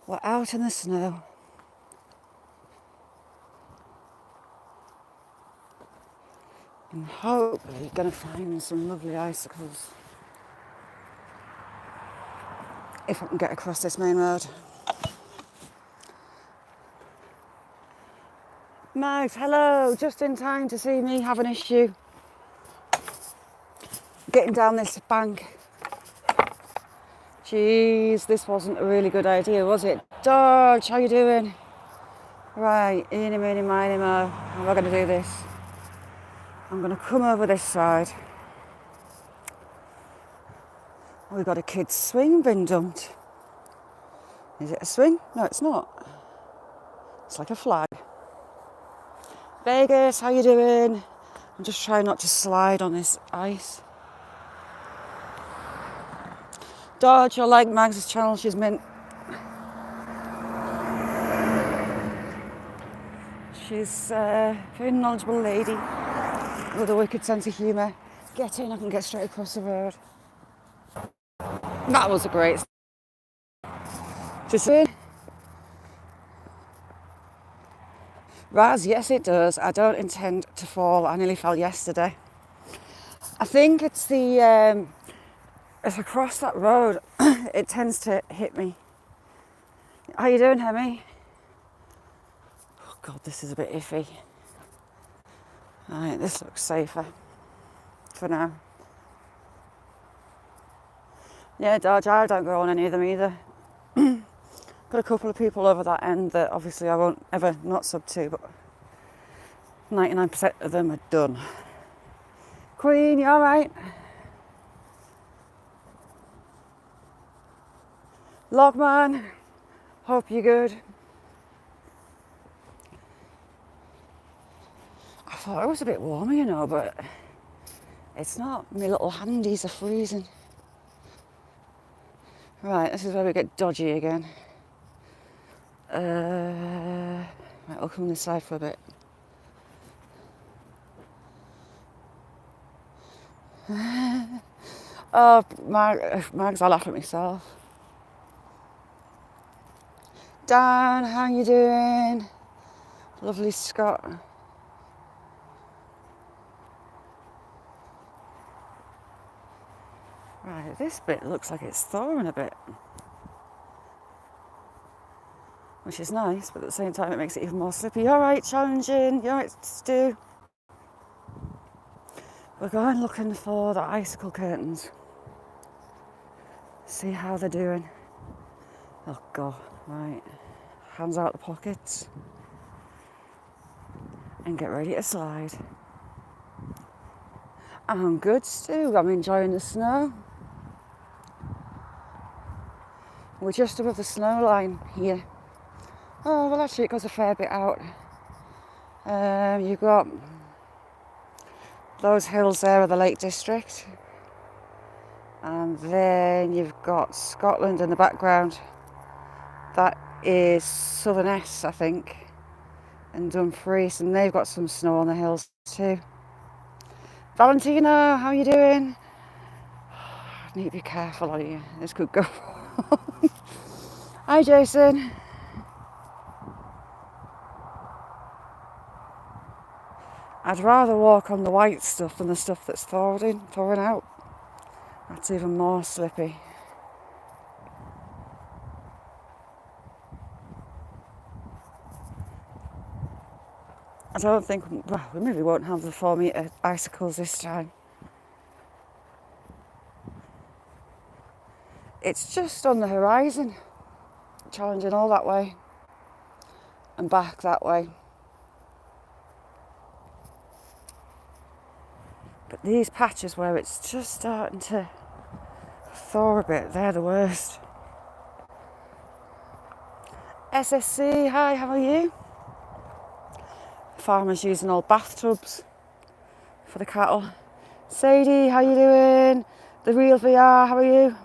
We're out in the snow. And hopefully going to find some lovely icicles if I can get across this main road. Max, hello, just in time to see me have an issue getting down this bank. Jeez, this wasn't a really good idea, was it? Dodge, how you doing? Right, eeny, meeny, miny, mo. How am I going to do this? I'm going to come over this side. We've got a kid's swing bin dumped. Is it a swing? No, it's not. It's like a flag. Vegas, how you doing? I'm just trying not to slide on this ice. Dodge, I like Mags's channel, she's mint. She's a very knowledgeable lady with a wicked sense of humour. Get in, I can get straight across the road. That was a great... Just in. Raz, yes it does. I don't intend to fall. I nearly fell yesterday. I think it's it's across that road. It tends to hit me. How you doing, Hemi? Oh God, this is a bit iffy. Right, this looks safer for now. Yeah, Dodge, I don't go on any of them either. Got a couple of people over that end that obviously I won't ever not sub to, but 99% of them are done. Queen, you alright? Logman, hope you're good. I thought it was a bit warmer, you know, but it's not. My little handies are freezing. Right, this is where we get dodgy again. Right, I'll come on this side for a bit. Oh, Mags, I laugh at myself. Dan, how you doing? Lovely Scott. Right, this bit looks like it's thawing a bit. Which is nice, but at the same time it makes it even more slippy. You alright, challenging? You alright, Stu? We're going looking for the icicle curtains. See how they're doing. Oh God, right. Hands out the pockets. And get ready to slide. I'm good, Stu. I'm enjoying the snow. We're just above the snow line here. Oh, well actually it goes a fair bit out. You've got those hills there are the Lake District. And then you've got Scotland in the background. That is Southern S, I think. And Dumfries, and they've got some snow on the hills too. Valentino, how are you doing? I need to be careful on you. This could go wrong. Hi, Jason. I'd rather walk on the white stuff than the stuff that's thawing out. That's even more slippy. I don't think, well, we maybe won't have the 4-metre icicles this time. It's just on the horizon, challenging all that way and back that way. But these patches where it's just starting to thaw a bit, they're the worst. SSC, hi, how are you? Farmers using old bathtubs for the cattle. Sadie, how you doing? The Real VR, how are you?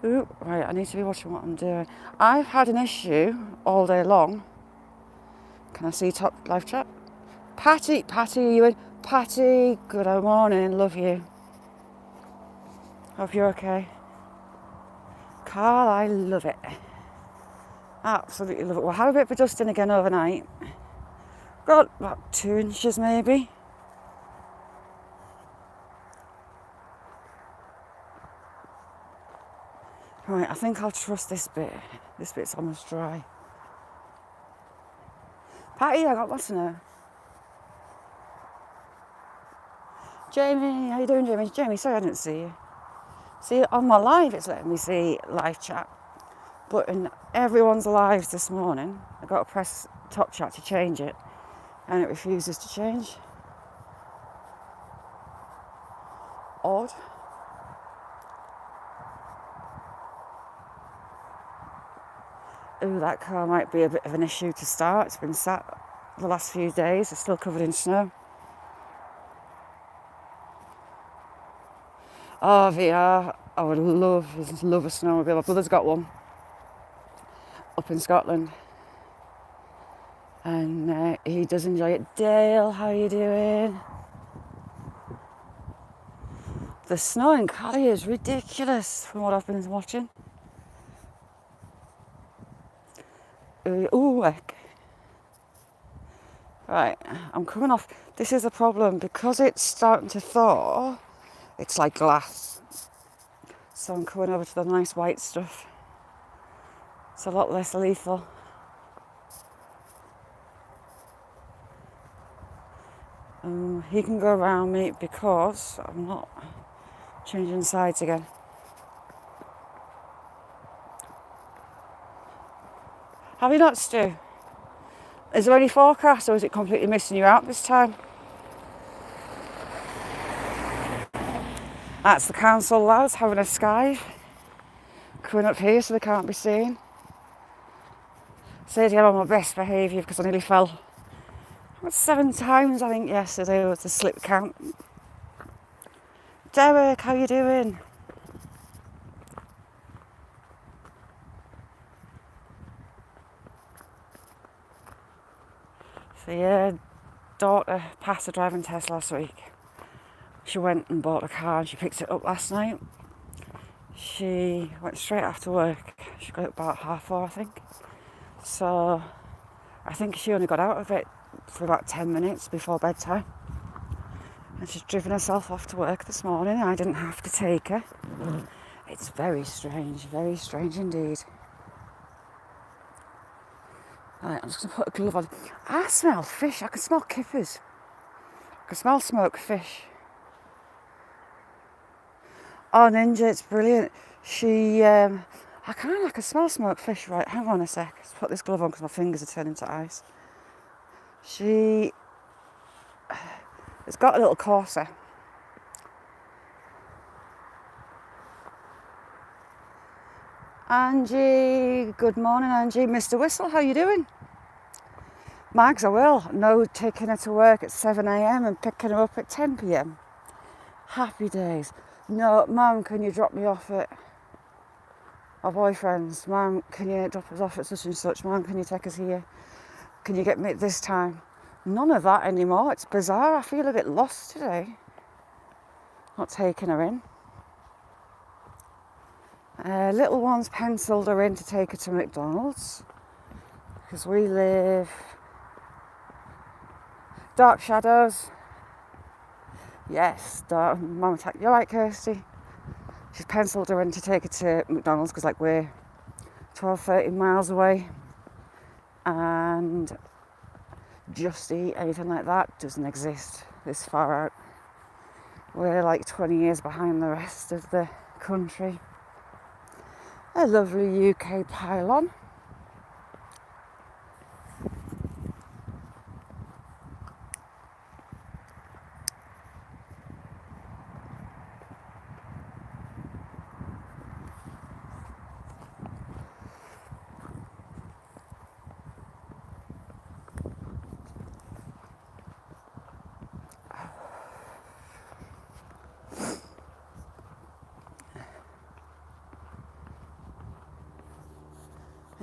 Ooh, right, I need to be watching what I'm doing. I've had an issue all day long. Can I see top live chat? Patty, are you in? Patty, good morning, love you. Hope you're okay. car. I love it. Absolutely love it. We'll have a bit of a dusting again overnight. Got about 2 inches maybe. Right, I think I'll trust this bit. This bit's almost dry. Patty, I got lost in her. Jamie, how you doing, Jamie? Jamie, sorry I didn't see you. See, on my live, it's letting me see live chat. But in everyone's lives this morning, I've got to press top chat to change it. And it refuses to change. Odd. Ooh, that car might be a bit of an issue to start. It's been sat the last few days. It's still covered in snow. Oh, VR. I would love a snowmobile. My brother's got one up in Scotland. And he does enjoy it. Dale, how you doing? The snow in Cali is ridiculous from what I've been watching. Ooh, heck. Right, I'm coming off. This is a problem because it's starting to thaw. It's like glass. So I'm coming over to the nice white stuff. It's a lot less lethal. He can go around me because I'm not changing sides again. Have you not, Stu? Is there any forecast or is it completely missing you out this time? That's the council lads having a sky. Coming up here so they can't be seen. Sadie, I'm on my best behaviour because I nearly fell. 7 times I think yesterday was the slip count. Derek, how you doing? So yeah, daughter passed the driving test last week. She went and bought a car and she picked it up last night. She went straight after work. She got up about 4:30, I think. So I think she only got out of it for about 10 minutes before bedtime. And she's driven herself off to work this morning. I didn't have to take her. It's very strange indeed. Right, I'm just going to put a glove on. I smell fish. I can smell kippers. I can smell smoked fish. Oh, Ninja, it's brilliant. I can smell smoked fish. Right, hang on a sec. Let's put this glove on because my fingers are turning to ice. It's got a little Corsa. Angie, good morning, Angie. Mr. Whistle, how you doing? Mags, I will. No, taking her to work at 7 a.m. and picking her up at 10 p.m. Happy days. No, Mum, can you drop me off at our boyfriend's? Mum, can you drop us off at such and such? Mum, can you take us here? Can you get me at this time? None of that anymore. It's bizarre. I feel a bit lost today. Not taking her in. Little one's penciled her in to take her to McDonald's because we live Dark Shadows. Yes, Mum attack. You like Kirsty? She's penciled her in to take her to McDonald's because we're 12-13 miles away, and Just Eat, anything like that doesn't exist this far out. We're 20 years behind the rest of the country. A lovely UK pylon.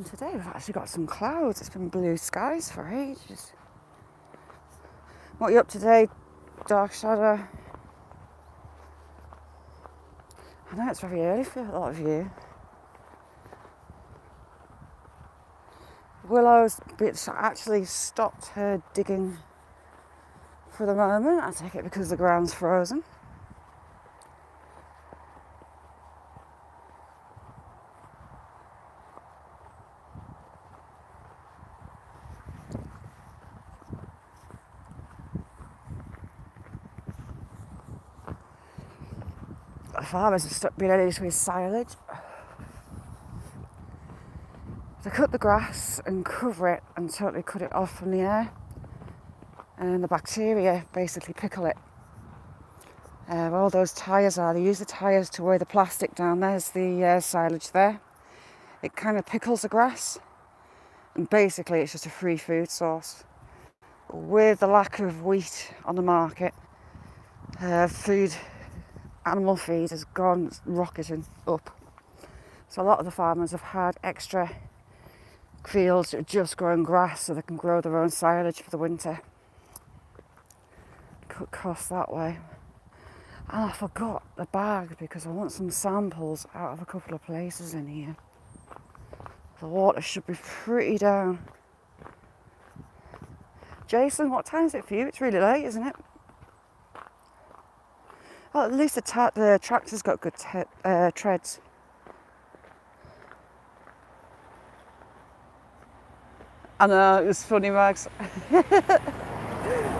And today we've actually got some clouds. It's been blue skies for ages. What are you up to today, Dark Shadow? I know it's very early for a lot of you. willows, which actually stopped her digging for the moment. I take it because the ground's frozen. The farmers have been ready to his silage. They cut the grass and cover it and totally cut it off from the air, and the bacteria basically pickle it. Where all those tyres are, they use the tyres to weigh the plastic down. There's the silage there. It kind of pickles the grass, and basically it's just a free food source. With the lack of wheat on the market, animal feed has gone rocketing up. So a lot of the farmers have had extra fields that are just growing grass so they can grow their own silage for the winter. Cut costs that way. And I forgot the bag because I want some samples out of a couple of places in here. The water should be pretty down. Jason, what time is it for you? It's really late, isn't it? Well, at least the tractor's got good treads. I know, it was funny, Max.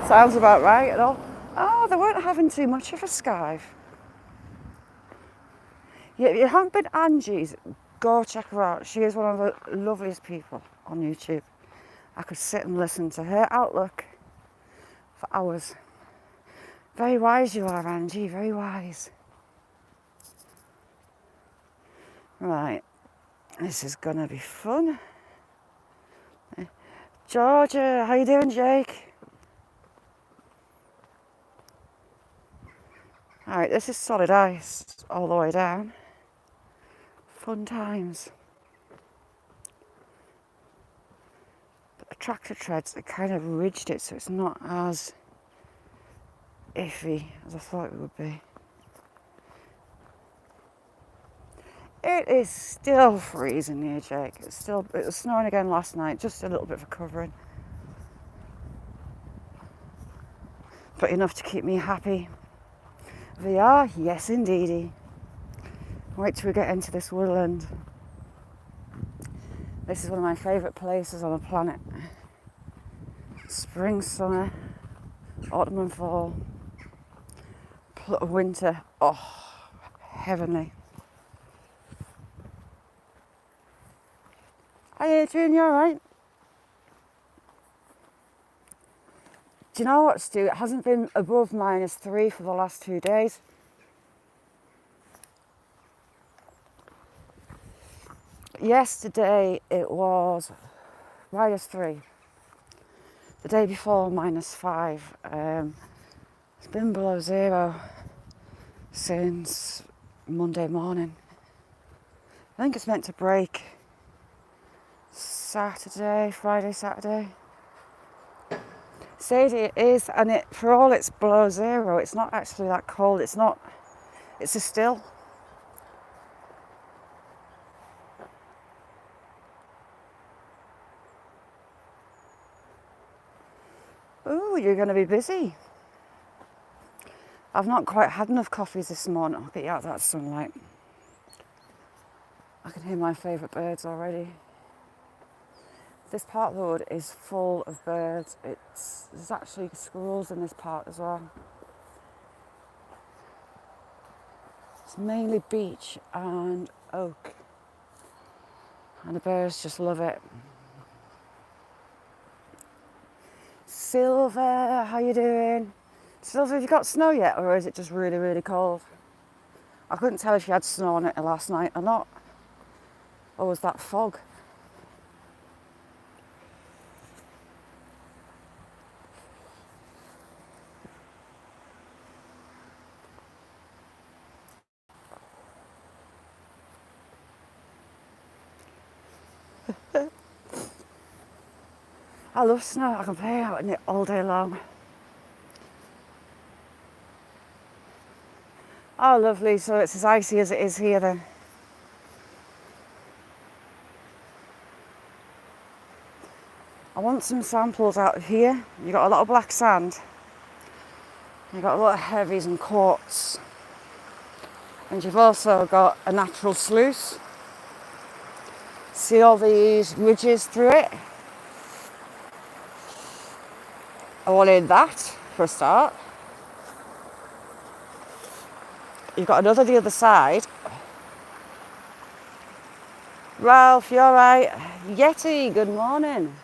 Sounds about right and all. Oh, they weren't having too much of a skive. Yeah, if you haven't been Angie's, go check her out. She is one of the loveliest people on YouTube. I could sit and listen to her outlook for hours. Very wise you are, Angie, very wise. Right, this is gonna be fun. Georgia, how you doing, Jake? Alright, this is solid ice all the way down. Fun times. But the tractor treads, they kind of ridged it so it's not as iffy as I thought it would be. It is still freezing here, Jake. It was snowing again last night, just a little bit of a covering. But enough to keep me happy. VR, yes indeedy. Wait till we get into this woodland. This is one of my favourite places on the planet. Spring, summer, autumn and fall, winter, oh, heavenly. Hi Adrian, you alright? Do you know what, Stu? It hasn't been above -3 for the last 2 days. Yesterday it was -3. The day before -5. It's been below 0 since Monday morning. I think it's meant to break Friday, Saturday. Sadie, it is, and for all it's below 0, it's not actually that cold. It's a still. Ooh, you're going to be busy. I've not quite had enough coffees this morning. I'll get you out of that sunlight. I can hear my favourite birds already. This part of the wood is full of birds. There's actually squirrels in this part as well. It's mainly beech and oak. And the birds just love it. Silver, how you doing? Silver, have you got snow yet, or is it just really, really cold? I couldn't tell if you had snow on it last night or not. Or was that fog? I love snow. I can play out in it all day long. Oh, lovely. So it's as icy as it is here then. want some samples out of here. You've got a lot of black sand. You've got a lot of heavies and quartz. And you've also got a natural sluice. See all these ridges through it? I wanted that for a start. You've got another the other side. Ralph, you alright? Yeti, good morning.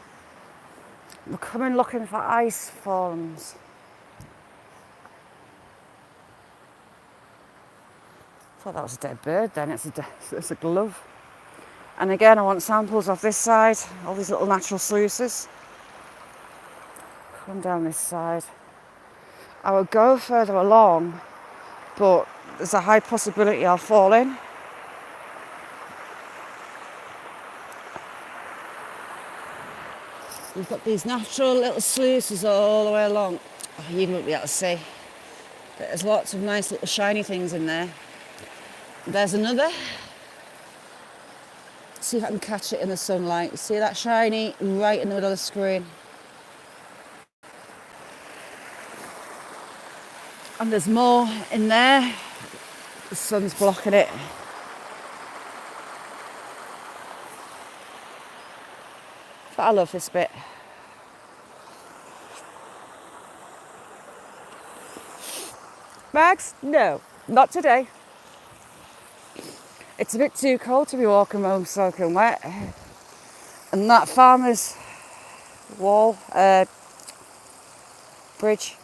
We're coming looking for ice forms. I thought that was a dead bird then, it's a glove. And again, I want samples off this side, all these little natural sluices. Come down this side. I would go further along, but there's a high possibility I'll fall in. You've got these natural little sluices all the way along. Oh, you won't be able to see. But there's lots of nice little shiny things in there. There's another. See if I can catch it in the sunlight. See that shiny right in the middle of the screen? And there's more in there. The sun's blocking it. But I love this bit. Max? No, not today. It's a bit too cold to be walking home soaking wet. And that farmer's wall, bridge,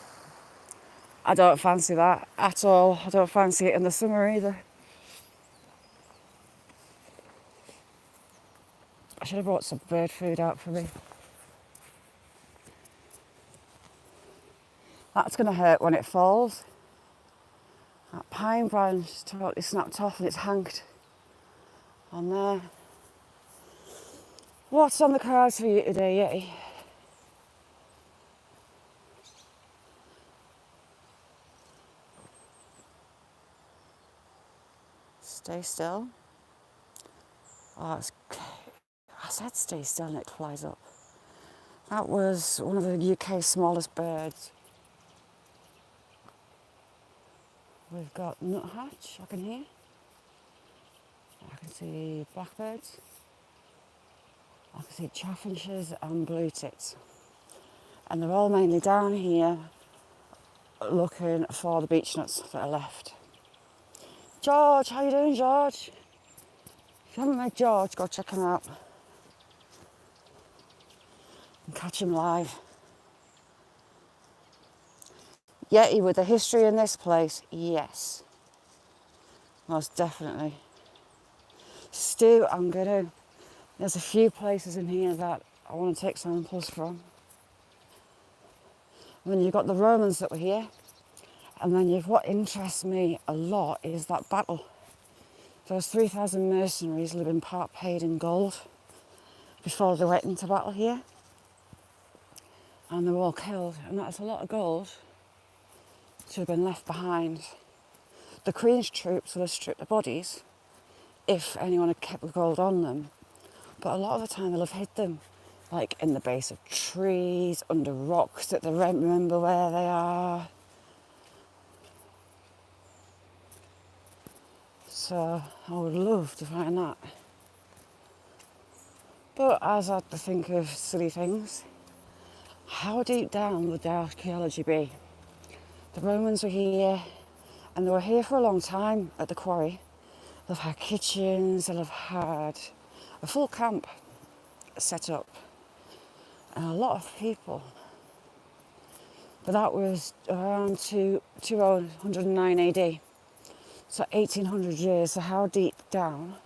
I don't fancy that at all. I don't fancy it in the summer either. I should have brought some bird food out for me. That's going to hurt when it falls. That pine branch is totally snapped off and it's hanked on there. What's on the cards for you today, Yeti? Stay still. Oh, I said stay still and it flies up. That was one of the UK's smallest birds. We've got nuthatch, I can hear. I can see blackbirds. I can see chaffinches and blue tits. And they're all mainly down here looking for the beech nuts that are left. George, how you doing, George? If you haven't met George, go check him out. And catch him live. Yeti with a history in this place, yes. Most definitely. Stu, there's a few places in here that I want to take samples from. And then you've got the Romans that were here. And then what interests me a lot is that battle. Those 3,000 mercenaries living part paid in gold before they went into battle here. And they were all killed. And that's a lot of gold to have been left behind. The Queen's troops would have stripped the bodies if anyone had kept the gold on them. But a lot of the time they'll have hid them, like in the base of trees, under rocks that they don't remember where they are. So I would love to find that. But as I had to think of silly things, how deep down would the archaeology be? The Romans were here, and they were here for a long time at the quarry. They've had kitchens, they'll have had a full camp set up, and a lot of people. But that was around 209 AD, so 1800 years. So how deep down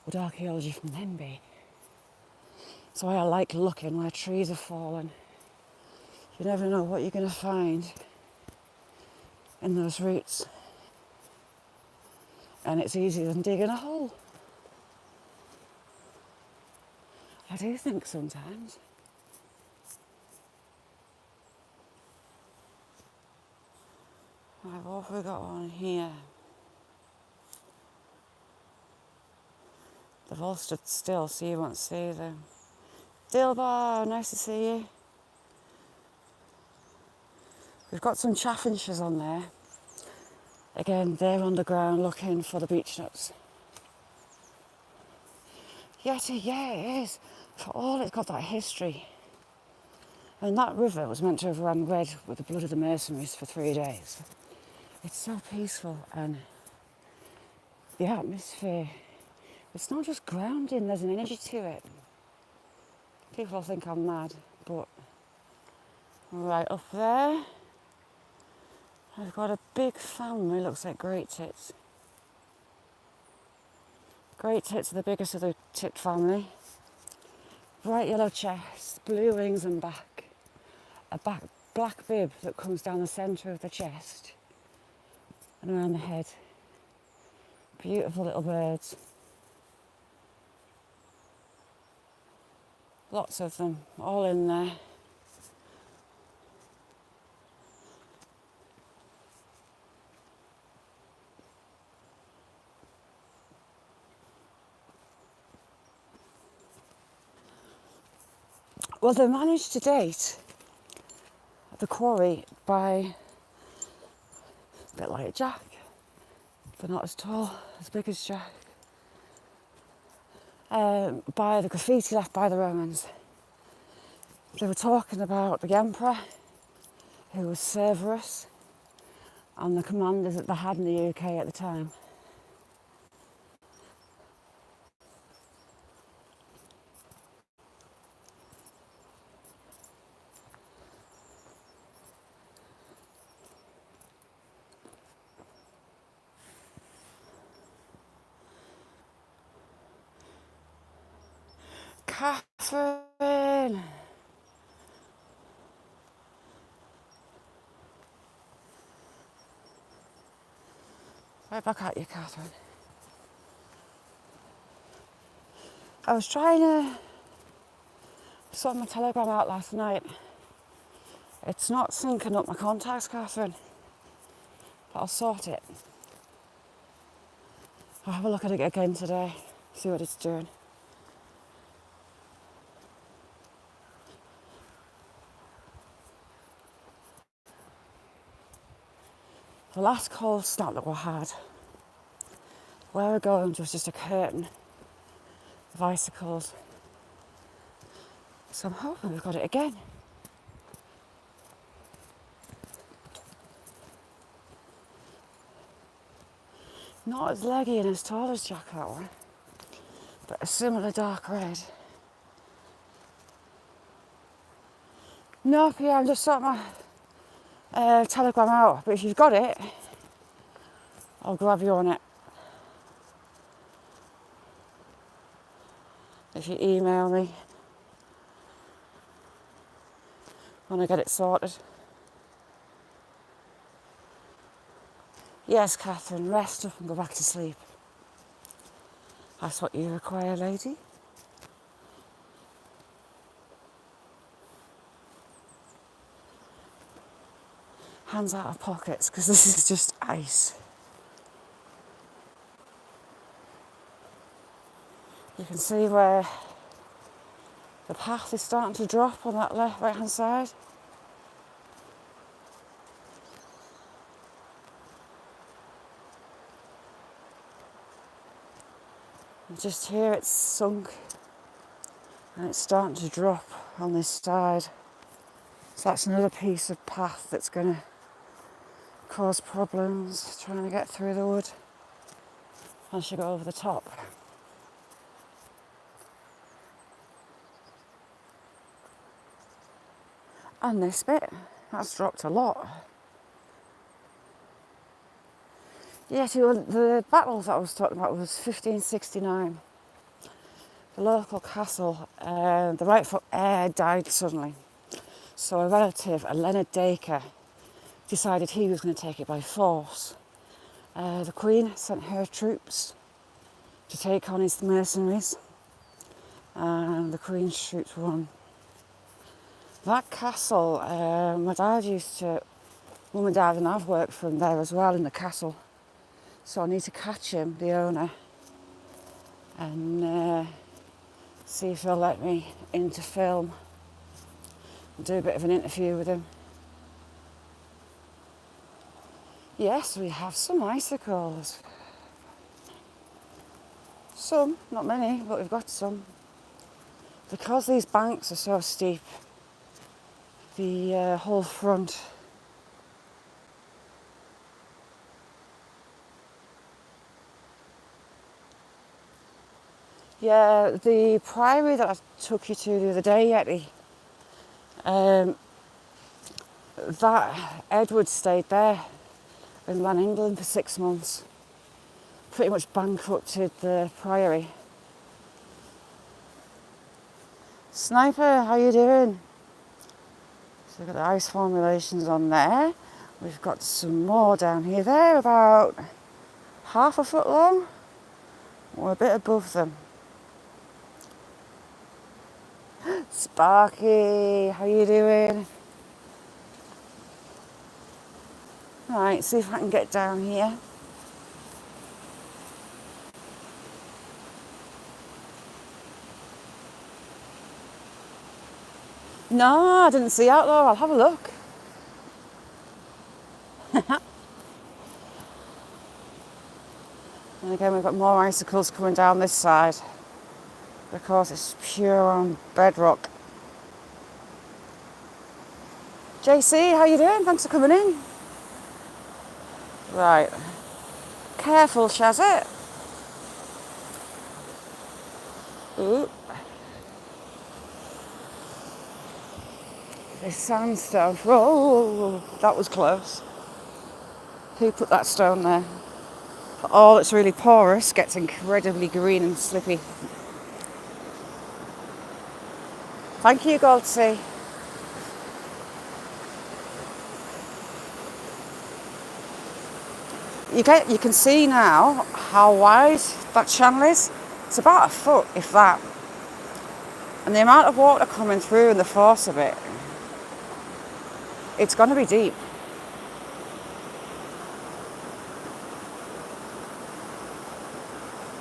would archaeology from then be? That's why I like looking where trees have fallen. You never know what you're going to find in those roots. And it's easier than digging a hole. I do think sometimes. Right, what have we got on here? They've all stood still so you won't see them. Dilbar, nice to see you. We've got some chaffinches on there. Again, they're underground looking for the beech nuts. Yeti, yeah, it is. For all it's got that history. And that river was meant to have run red with the blood of the mercenaries for 3 days. It's so peaceful, and the atmosphere, it's not just grounding, there's an energy to it. People think I'm mad, but right up there, I've got a big family, looks like great tits. Great tits are the biggest of the tit family. Bright yellow chest, blue wings and back. A black bib that comes down the centre of the chest and around the head. Beautiful little birds. Lots of them, all in there. Well, they managed to date the quarry by, a bit like Jack, but not as tall, as big as Jack, by the graffiti left by the Romans. They were talking about the emperor, who was Severus, and the commanders that they had in the UK at the time. Catherine! Right back at you, Catherine. I was trying to sort my Telegram out last night. It's not syncing up my contacts, Catherine, but I'll sort it. I'll have a look at it again today, see what it's doing. The last cold snap that we had, where we're going was just a curtain of icicles. So I'm hoping we've got it again. Not as leggy and as tall as Jack, that one, but a similar dark red. Nope, yeah, I'm just sorting my Telegram out, but if you've got it, I'll grab you on it. If you email me when I get it sorted. Yes, Catherine, rest up and go back to sleep. That's what you require, lady. Hands out of pockets, because this is just ice. You can see where the path is starting to drop on that right hand side. And just here it's sunk and it's starting to drop on this side. So that's another piece of path that's going to cause problems trying to get through the wood once you go over the top. And this bit, that's dropped a lot. Yeah, the battle that I was talking about was 1569. The local castle, the rightful heir died suddenly. So a relative, a Leonard Dacre, decided he was going to take it by force. The Queen sent her troops to take on his mercenaries, and the Queen's troops won. That castle, my dad Mum and Dad and I've worked from there as well in the castle. So I need to catch him, the owner, and See if he'll let me in to film and do a bit of an interview with him. Yes, we have some icicles. Some, not many, but we've got some. Because these banks are so steep, the whole front yeah, the priory that I took you to the other day, Yeti, that Edward stayed there in Lan England for 6 months. Pretty much bankrupted the priory. Sniper, how you doing? So we've got the ice formulations on there. We've got some more down here. They're about half a foot long. We're a bit above them. Sparky, how you doing? Right, see if I can get down here. No, I didn't see out though. I'll have a look. And again, we've got more icicles coming down this side because it's pure on bedrock. JC, how you doing? Thanks for coming in. Right. Careful, Shazit. Ooh. This sandstone. Oh, that was close. Who put that stone there? All that's really porous gets incredibly green and slippy. Thank you, Goldsea. You can see now how wide that channel is. It's about a foot, if that. And the amount of water coming through and the force of it, it's going to be deep.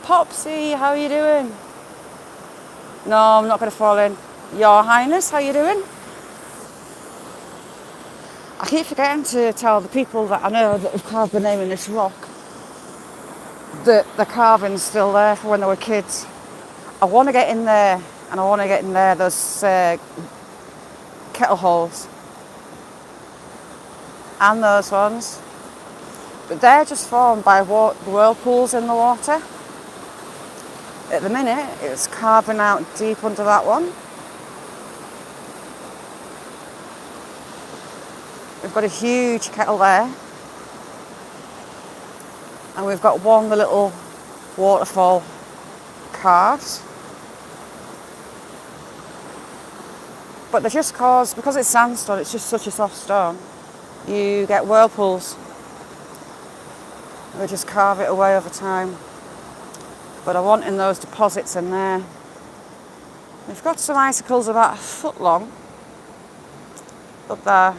Popsy, how are you doing? No, I'm not going to fall in. Your Highness, how are you doing? I keep forgetting to tell the people that I know that have carved the name in this rock that the carving's still there for when they were kids. I want to get in there, and I want to get in there, those kettle holes. And those ones. But they're just formed by whirlpools in the water. At the minute, it's carving out deep under that one. We've got a huge kettle there. And we've got one little waterfall carved. But they're just because it's sandstone, it's just such a soft stone, you get whirlpools. They just carve it away over time. But I want in those deposits in there. We've got some icicles about a foot long up there.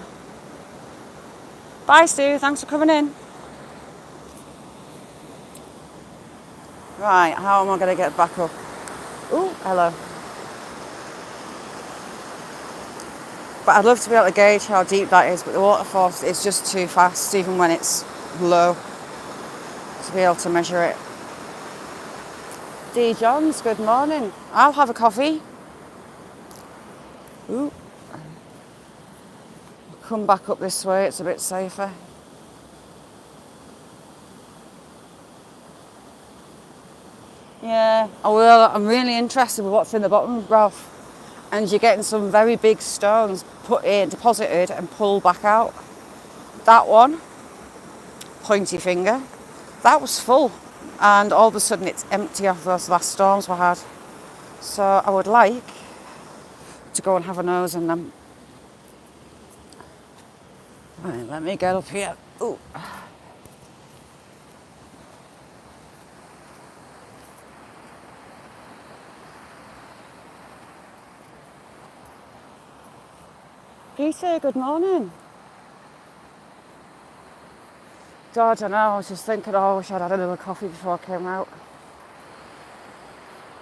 Bye, Stu. Thanks for coming in. Right, how am I going to get back up? Ooh, hello. But I'd love to be able to gauge how deep that is, but the water force is just too fast, even when it's low, to be able to measure it. D. Johns, good morning. I'll have a coffee. Ooh. Come back up this way, it's a bit safer. Yeah, I will. I'm really interested with what's in the bottom, Ralph. And you're getting some very big stones put in, deposited and pulled back out. That one, pointy finger, that was full. And all of a sudden it's empty after those last storms we had. So I would like to go and have a nose in them. Right, let me get up here. Ooh. Peter, good morning. God, I know, I was just thinking, oh, I wish I'd had another coffee before I came out.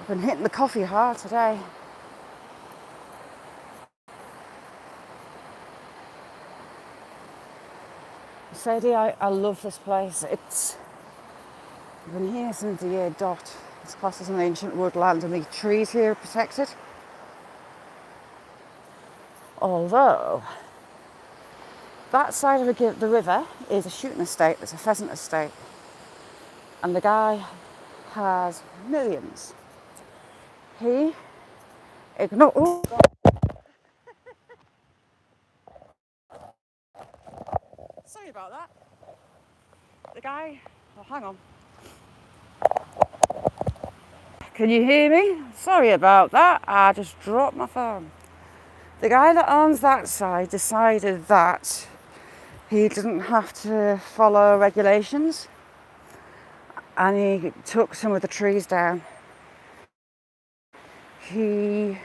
Been hitting the coffee hard today. Sadie, I love this place. I've been here since the year dot. It's classed as an ancient woodland and the trees here are protected. Although, that side of the river is a shooting estate, it's a pheasant estate. And the guy has millions. He ignored. Oh, sorry about that. The guy. Oh, hang on. Can you hear me? Sorry about that. I just dropped my phone. The guy that owns that side decided that he didn't have to follow regulations and he took some of the trees down. He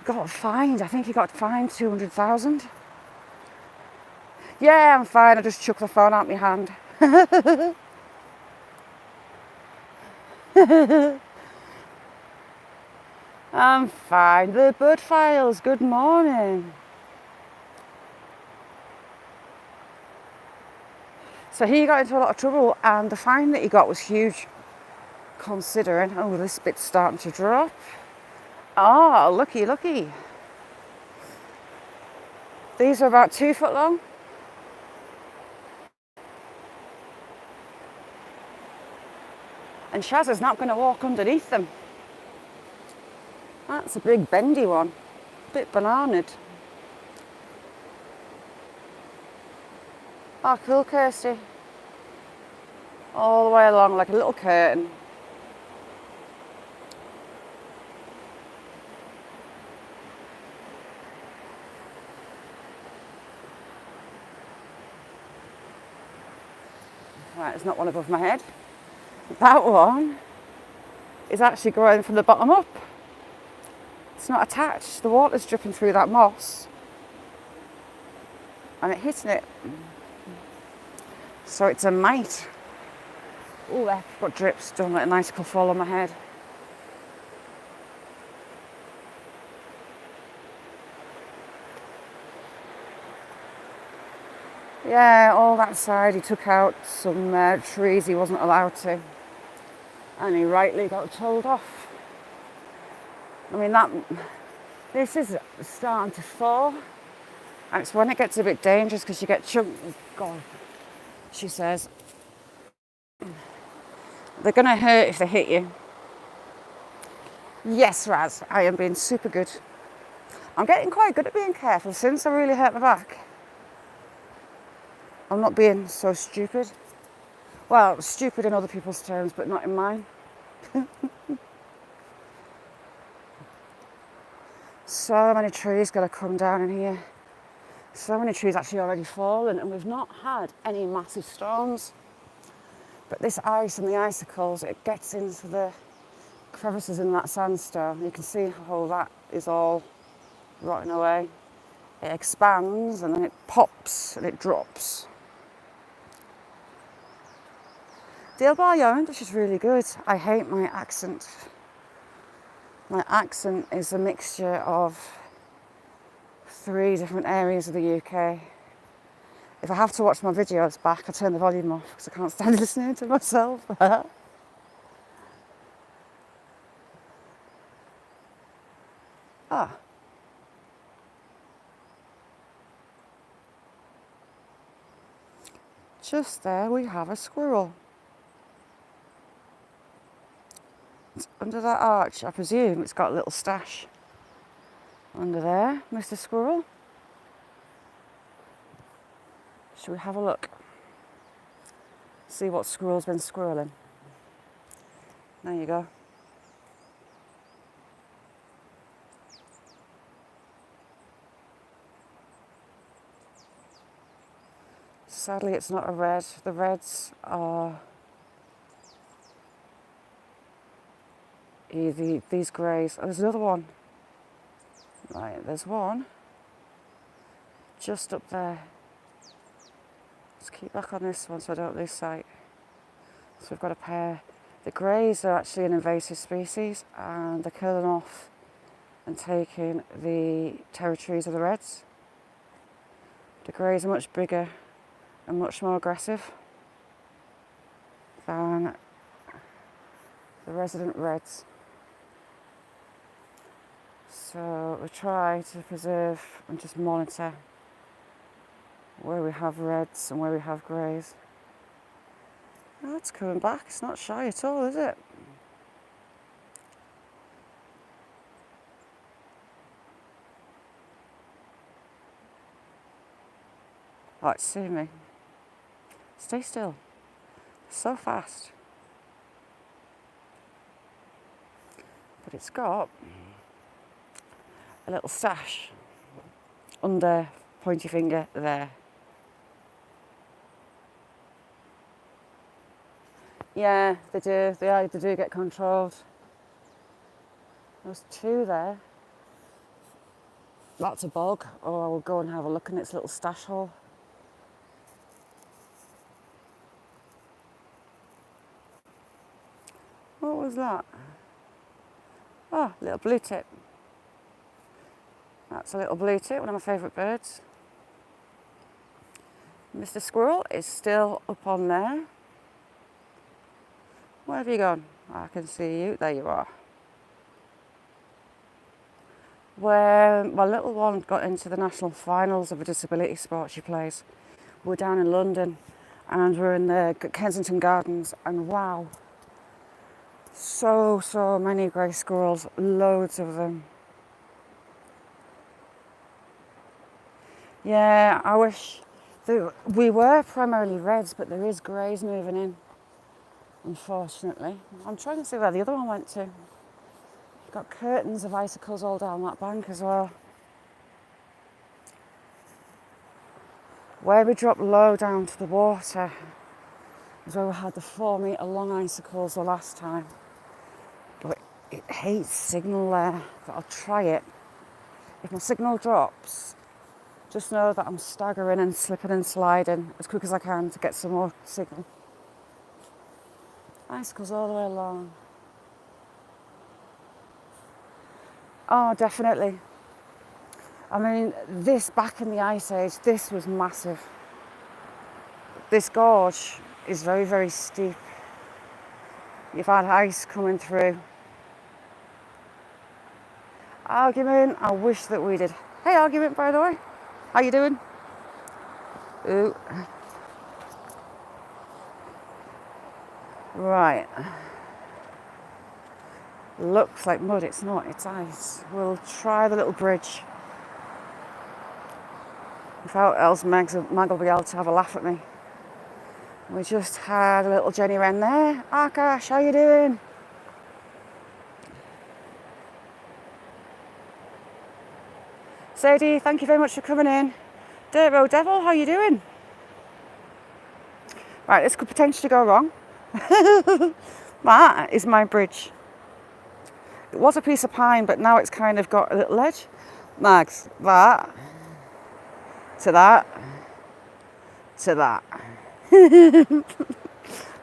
got fined. I think he got fined 200,000. Yeah, I'm fine. I just chucked the phone out my hand. I'm fine. The Bird Files, good morning. So he got into a lot of trouble and the fine that he got was huge, considering, oh, this bit's starting to drop. Oh, looky, looky. These are about 2 foot long. And Shaz is not going to walk underneath them. That's a big bendy one. A bit bananaed. Oh, cool, Kirsty. All the way along like a little curtain. Right, there's not one above my head. That one is actually growing from the bottom up. It's not attached. The water's dripping through that moss and it hitting it. So it's a mite. Oh, I've got drips. Don't let an icicle fall on my head. Yeah, all that side he took out some trees he wasn't allowed to. And he rightly got told off. I mean, this is starting to fall. And it's when it gets a bit dangerous because you get chunks. Oh, God, she says. They're going to hurt if they hit you. Yes, Raz, I am being super good. I'm getting quite good at being careful since I really hurt my back. I'm not being so stupid. Well, stupid in other people's terms, but not in mine. So many trees got to come down in here. So many trees actually already fallen, and we've not had any massive storms. But this ice and the icicles, it gets into the crevices in that sandstone. You can see how that is all rotting away. It expands and then it pops and it drops. Dale Bar Yarn, which is really good. I hate my accent. My accent is a mixture of 3 different areas of the UK. If I have to watch my videos back, I turn the volume off because I can't stand listening to myself. Ah. Just there we have a squirrel. It's under that arch, I presume it's got a little stash. Under there, Mr. Squirrel. Should we have a look? See what squirrel's been squirreling. There you go. Sadly, it's not a red. The reds are these greys. Oh, there's another one. Right, there's one just up there. Let's keep back on this one so I don't lose sight. So we've got a pair. The greys are actually an invasive species and they're killing off and taking the territories of the reds. The greys are much bigger and much more aggressive than the resident reds. So we try to preserve and just monitor where we have reds and where we have greys. Oh, it's coming back. It's not shy at all, is it? Oh, it's seeing me. Stay still. So fast. But it's got a little stash under pointy finger there. Yeah, they do. They do get controlled. There's two there. That's a bog. Oh, I will go and have a look in its little stash hole. What was that? Oh, little blue tip. That's a little blue tip, one of my favourite birds. Mr. Squirrel is still up on there. Where have you gone? I can see you. There you are. When my little one got into the national finals of a disability sport she plays, we're down in London and we're in the Kensington Gardens, and wow, so many grey squirrels, loads of them. Yeah, I wish we were primarily reds, but there is greys moving in, unfortunately. I'm trying to see where the other one went to. Got curtains of icicles all down that bank as well. Where we dropped low down to the water is where we had the 4 metre long icicles the last time. But it hates signal there, but I'll try it. If my signal drops, just know that I'm staggering and slipping and sliding as quick as I can to get some more signal. Icicles all the way along. Oh, definitely. I mean, this back in the Ice Age, this was massive. This gorge is very, very steep. You've had ice coming through. Argument, I wish that we did. Hey, Argument, by the way. How you doing? Ooh. Right. Looks like mud, it's not, it's ice. We'll try the little bridge. Without else, Mag will be able to have a laugh at me. We just had a little Jenny Wren there. Akash, how you doing? Sadie, thank you very much for coming in. Dirt Road Devil, how you doing? Right, this could potentially go wrong. That is my bridge. It was a piece of pine, but now it's kind of got a little ledge. Mags, that, to that, to that.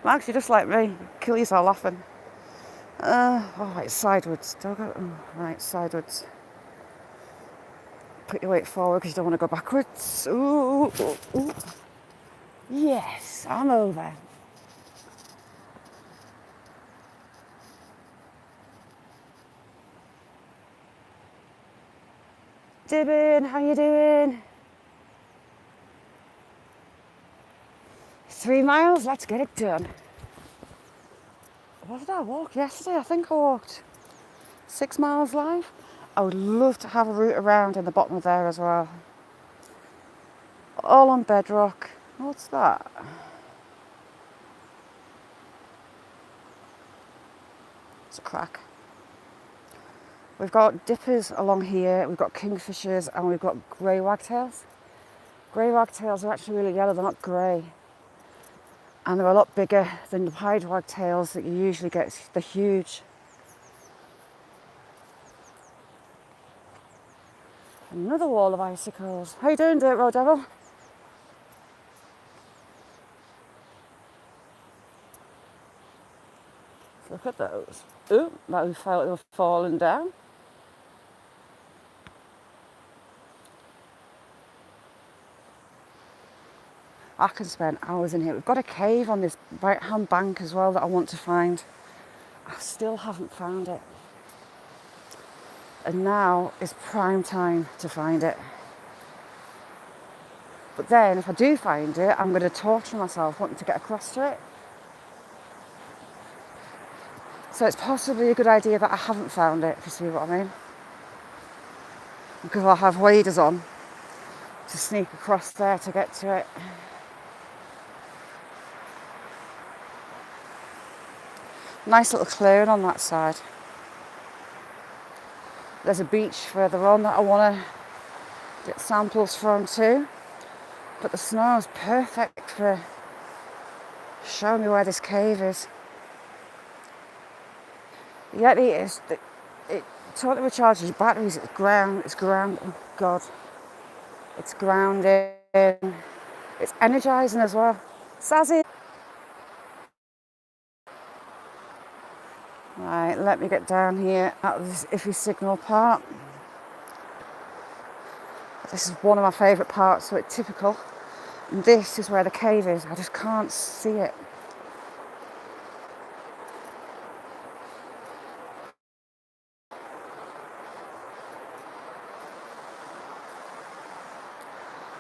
Mags, you're just like me. Kill yourself laughing. Right, sidewards. Right, sidewards. Put your weight forward because you don't want to go backwards. Ooh, ooh, ooh. Yes, I'm over. Dibbin, how you doing? 3 miles, let's get it done. What did I walk yesterday? I think I walked 6 miles live. I would love to have a route around in the bottom of there as well. All on bedrock. What's that? It's a crack. We've got dippers along here, we've got kingfishers, and we've got grey wagtails. Grey wagtails are actually really yellow, they're not grey. And they're a lot bigger than the pied wagtails that you usually get. They're huge. Another wall of icicles. How you doing, Dirt Road Devil? Look at those. Ooh, that we felt they were falling down. I can spend hours in here. We've got a cave on this right-hand bank as well that I want to find. I still haven't found it. And now is prime time to find it. But then if I do find it, I'm going to torture myself wanting to get across to it. So it's possibly a good idea that I haven't found it, if you see what I mean. Because I'll have waders on to sneak across there to get to it. Nice little clearing on that side. There's a beach further on that I want to get samples from too. But the snow is perfect for showing me where this cave is. The Yeti is, it totally recharges your batteries. It's ground, oh God. It's grounding. It's energising as well. Sazzy. Right, let me get down here out of this iffy signal part. This is one of my favourite parts, so it's typical. And this is where the cave is. I just can't see it.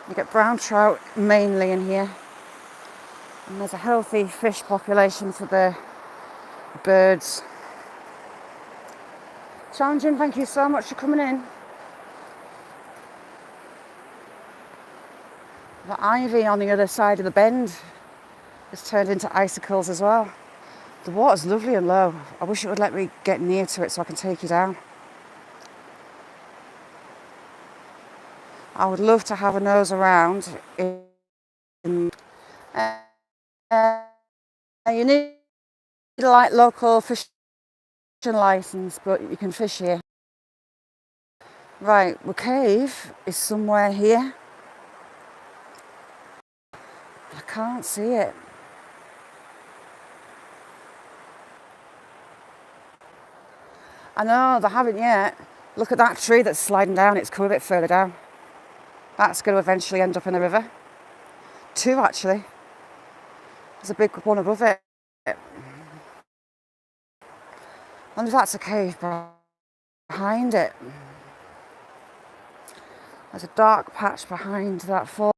You get brown trout mainly in here. And there's a healthy fish population for the birds. Challenging, thank you so much for coming in. The ivy on the other side of the bend has turned into icicles as well. The water's lovely and low. I wish it would let me get near to it so I can take you down. I would love to have a nose around. You need like local fishing license, but you can fish here. Right, the cave is somewhere here. I can't see it. I know, they haven't yet. Look at that tree that's sliding down. It's come a bit further down. That's going to eventually end up in the river. Two, actually. There's a big one above it. And that's a cave behind it. There's a dark patch behind that fall.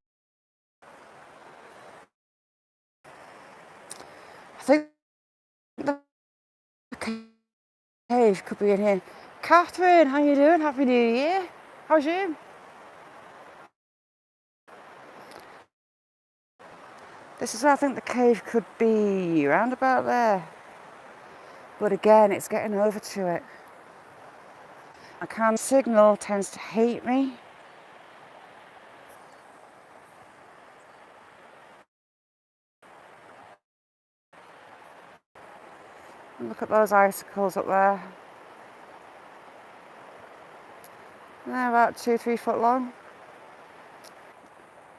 I think the cave could be in here. Catherine, how you doing? Happy New Year. How's you? This is where I think the cave could be, around about there. But again, it's getting over to it. My cam signal tends to hate me. Look at those icicles up there. They're about 2-3 foot long.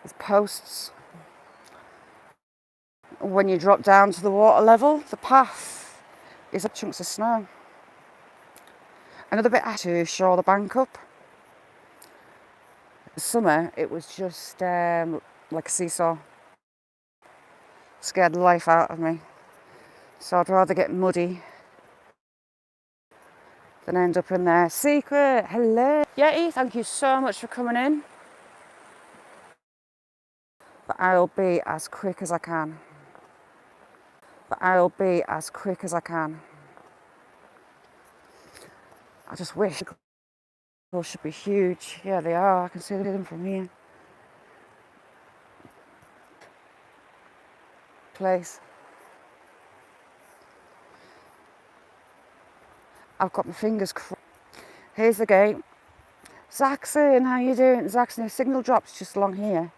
There's posts. When you drop down to the water level, the path is up chunks of snow. Another bit to shore the bank up. In summer, it was just like a seesaw. Scared the life out of me. So I'd rather get muddy than end up in there. Secret, hello. Yeti, thank you so much for coming in. But I'll be as quick as I can. I just wish they should be huge. Yeah, they are. I can see them from here. Place. I've got my fingers crossed. Here's the gate. Zaxon, how you doing? Zaxon, the signal drops just along here.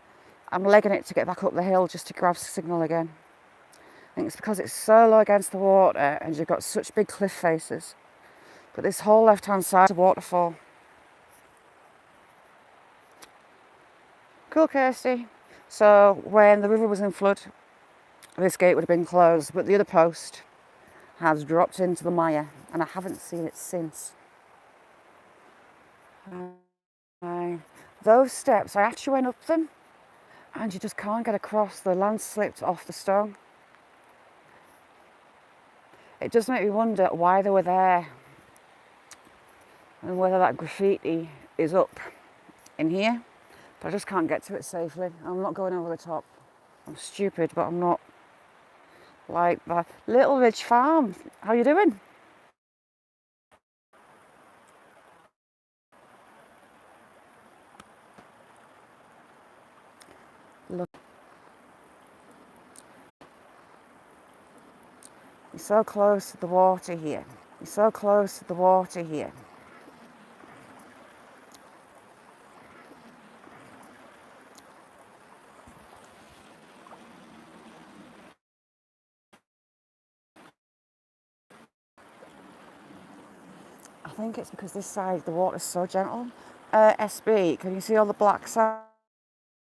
I'm legging it to get back up the hill just to grab signal again. I think it's because it's so low against the water and you've got such big cliff faces. But this whole left-hand side is a waterfall. Cool, Kirsty. So when the river was in flood, this gate would have been closed, but the other post has dropped into the mire, and I haven't seen it since. Those steps, I actually went up them, and you just can't get across. The land slipped off the stone. It does make me wonder why they were there, and whether that graffiti is up in here, but I just can't get to it safely. I'm not going over the top. I'm stupid, but I'm not. Like the Little Ridge Farm. How you doing? Look. You're so close to the water here. You're so close to the water here. I think it's because this side the water's so gentle. SB, can you see all the black sand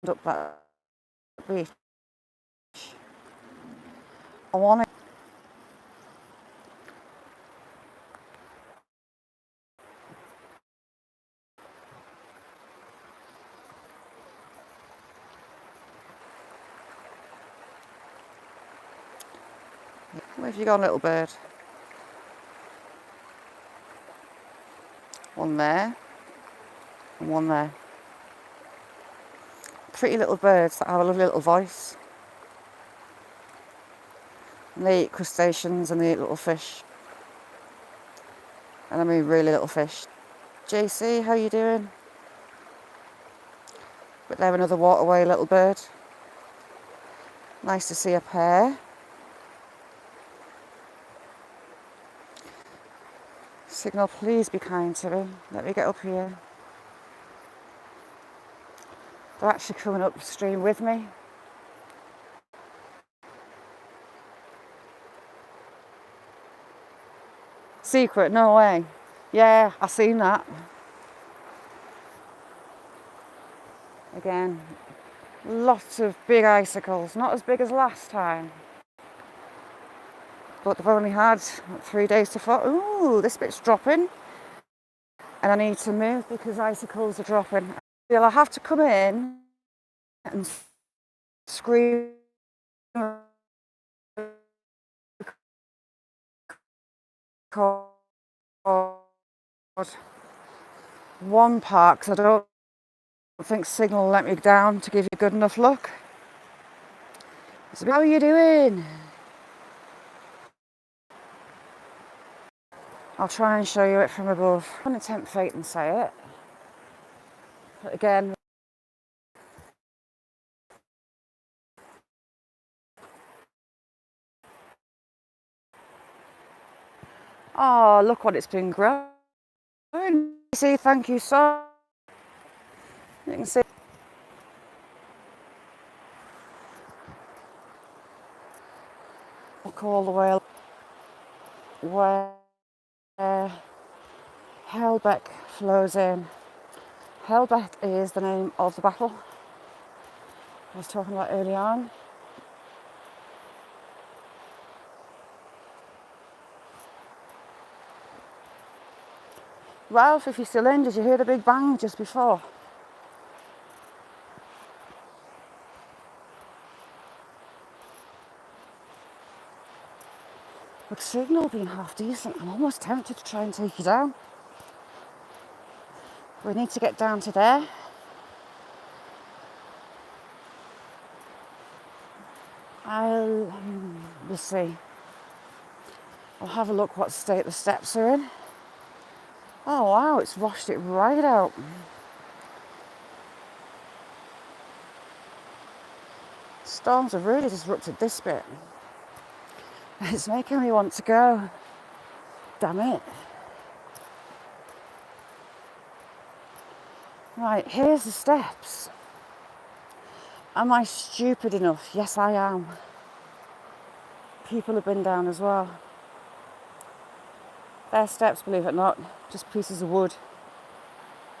up that beach? I want it. Where have you gone, little bird? One there, and one there. Pretty little birds that have a lovely little voice. And they eat crustaceans and they eat little fish. And I mean really little fish. JC, how you doing? But there, another waterway little bird. Nice to see a pair. Signal, please be kind to me. Let me get up here. They're actually coming upstream with me. Secret, no way. Yeah, I seen that. Again, lots of big icicles, not as big as last time. But they've only had 3 days to fall. Ooh, this bit's dropping. And I need to move because icicles are dropping. I'll have to come in and scream. One part, because I don't think Signal will let me down to give you a good enough look. How are you doing? I'll try and show you it from above. I'm going to tempt fate and say it. But again, oh, look what it's been growing. See, thank you so much. You can see. Look all the way where Helbeck flows in. Helbeck is the name of the battle I was talking about early on. Ralph, if you're still in, did you hear the big bang just before? With Signal being half decent, I'm almost tempted to try and take you down. We need to get down to there. We'll see. I'll have a look what state the steps are in. Oh wow, it's washed it right out. Storms have really disrupted this bit. It's making me want to go. Damn it. Right, here's the steps. Am I stupid enough? Yes, I am. People have been down as well. Their steps, believe it or not, just pieces of wood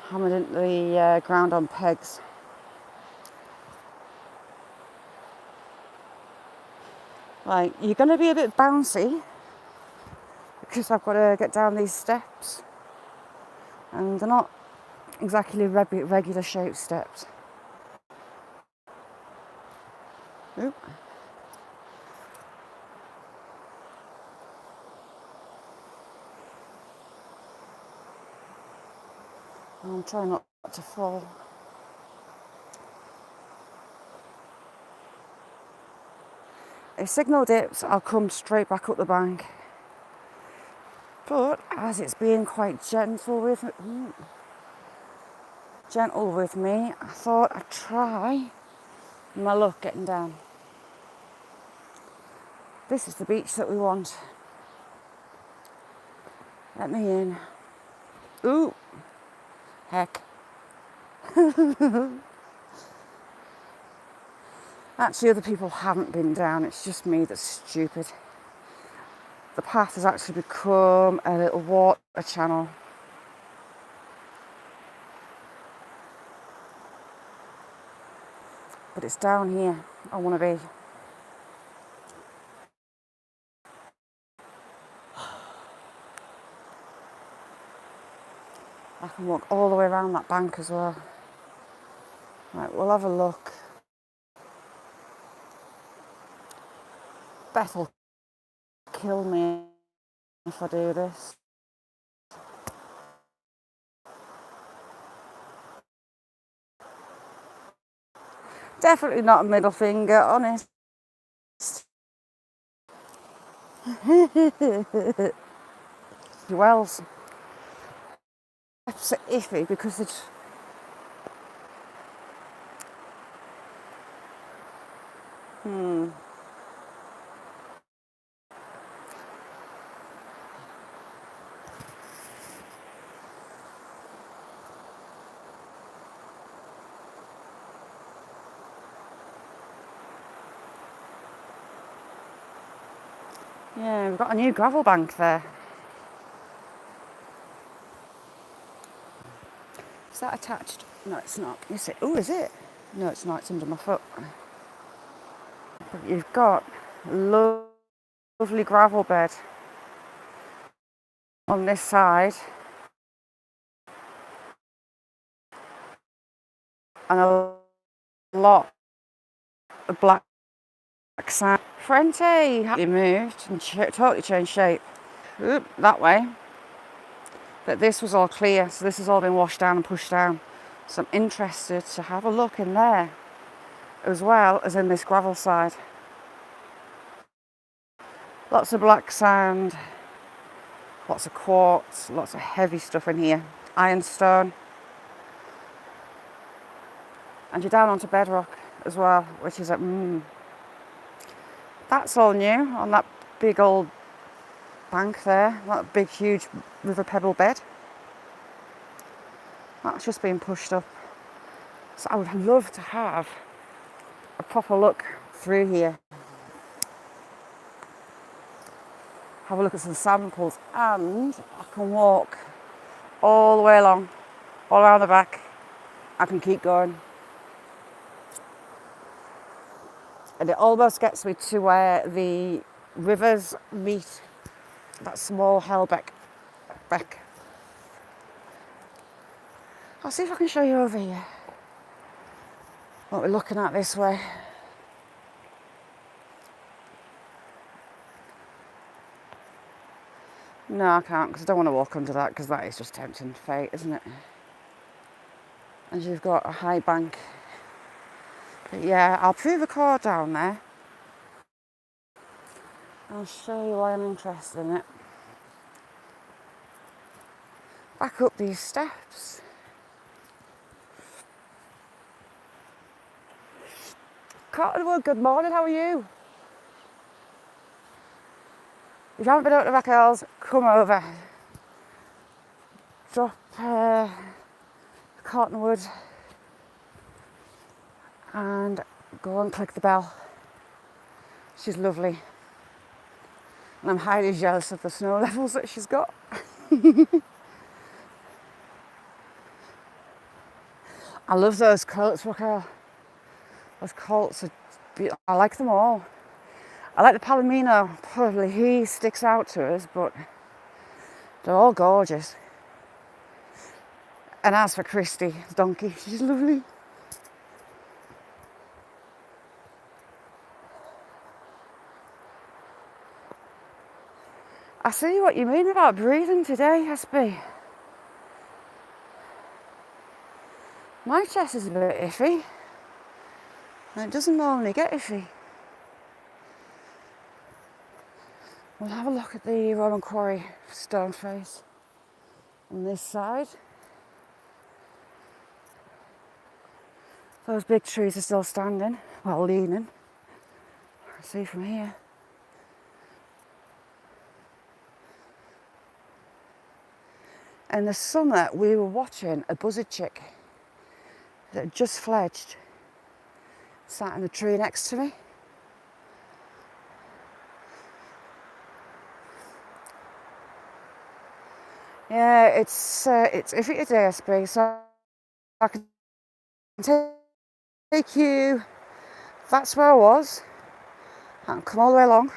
hammered into the ground on pegs. Right, you're going to be a bit bouncy because I've got to get down these steps, and they're not exactly regular shaped steps. Oop. I'm trying not to fall. If signal dips, I'll come straight back up the bank. But as it's being quite gentle with me, I thought I'd try my luck getting down. This is the beach that we want. Let me in. Ooh, heck. Actually, other people haven't been down. It's just me that's stupid. The path has actually become a little water channel. But it's down here I want to be. I can walk all the way around that bank as well. Right, we'll have a look. Beth will kill me if I do this. Definitely not a middle finger, honest. Wells. It's iffy because it's... Yeah, we've got a new gravel bank there. Is that attached? No, it's not. Is it? Oh, is it? No, it's not. It's under my foot. But you've got a lovely gravel bed on this side and a lot of black sand. Frente he moved and totally changed shape. Oop, that way. But this was all clear, so this has all been washed down and pushed down. So I'm interested to have a look in there as well as in this gravel side. Lots of black sand, lots of quartz, lots of heavy stuff in here. Ironstone. And you're down onto bedrock as well, which is that's all new on that big old bank there, that big huge river pebble bed. That's just been pushed up. So I would love to have a proper look through here. Have a look at some samples, and I can walk all the way along, all around the back. I can keep going. And it almost gets me to where the rivers meet that small Hellbeck beck. I'll see if I can show you over here what we're looking at this way. No, I can't, because I don't want to walk under that, because that is just tempting fate, isn't it? And you've got a high bank. But yeah, I'll prove a car down there. I'll show you why I'm interested in it. Back up these steps. Cottonwood, good morning, how are you? If you haven't been out to Rack Hills, come over. Drop Cottonwood and go and click the bell. She's lovely. And I'm highly jealous of the snow levels that she's got. I love those coats, Raquel. Those coats are beautiful. I like them all. I like the Palomino. Probably he sticks out to us, but They're all gorgeous. And as for Christy, the donkey, she's lovely. I see what you mean about breathing today, SB. My chest is a bit iffy, and it doesn't normally get iffy. We'll have a look at the Roman Quarry stone face on this side. Those big trees are still standing, well, leaning. See from here. In the summer, we were watching a buzzard chick that had just fledged, sat in the tree next to me. Yeah, it's iffy today, SB, so I can take you. That's where I was. I can come all the way along,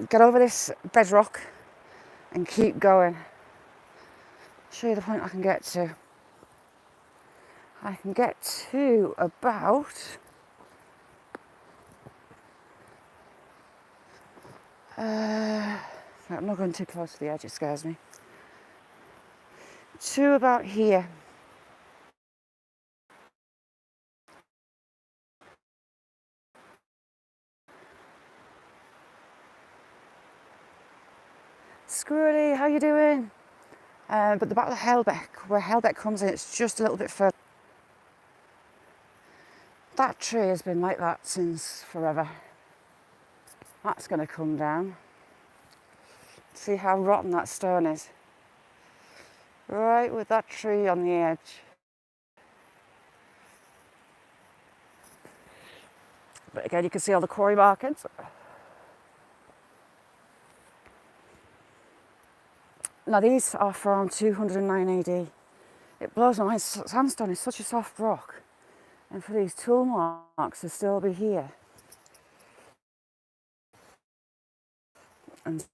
get over this bedrock, and keep going. Show you the point I can get to. I can get to about I'm not going too close to the edge, it scares me. To about here. Squirrely, how you doing? But the back of the Hellbeck, where Hellbeck comes in, it's just a little bit further. That tree has been like that since forever. That's going to come down. See how rotten that stone is. Right with that tree on the edge. But again, you can see all the quarry markings. Now these are from 209 AD. It blows my mind. Sandstone is such a soft rock. And for these tool marks to still be here. And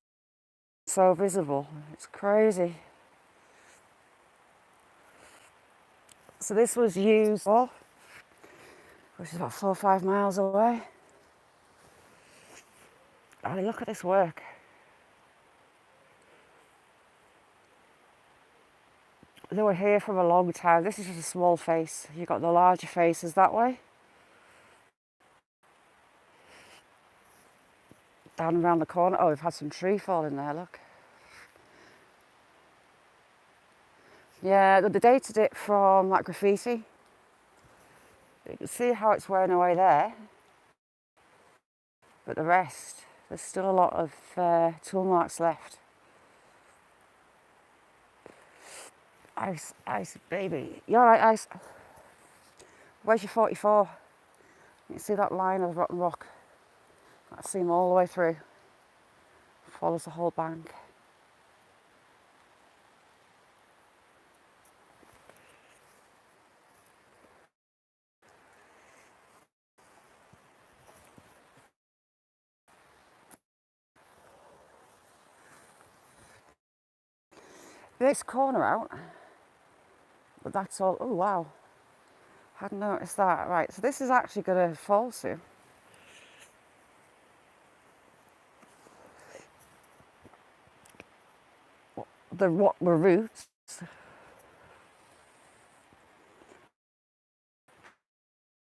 so visible. It's crazy. So this was used, which is about 4 or 5 miles away. Oh, look at this work. They were here for a long time. This is just a small face. You've got the larger faces that way. Down around the corner. Oh, we've had some tree fall in there, look. Yeah, they dated it from that graffiti. You can see how it's wearing away there. But the rest, there's still a lot of tool marks left. Ice, ice, baby. You're right, ice. Where's your 44? You can see that line of rotten rock. That seam all the way through. Follows the whole bank. This corner out, but that's all. Oh wow, hadn't noticed that. Right, so this is actually going to fall soon. The roots.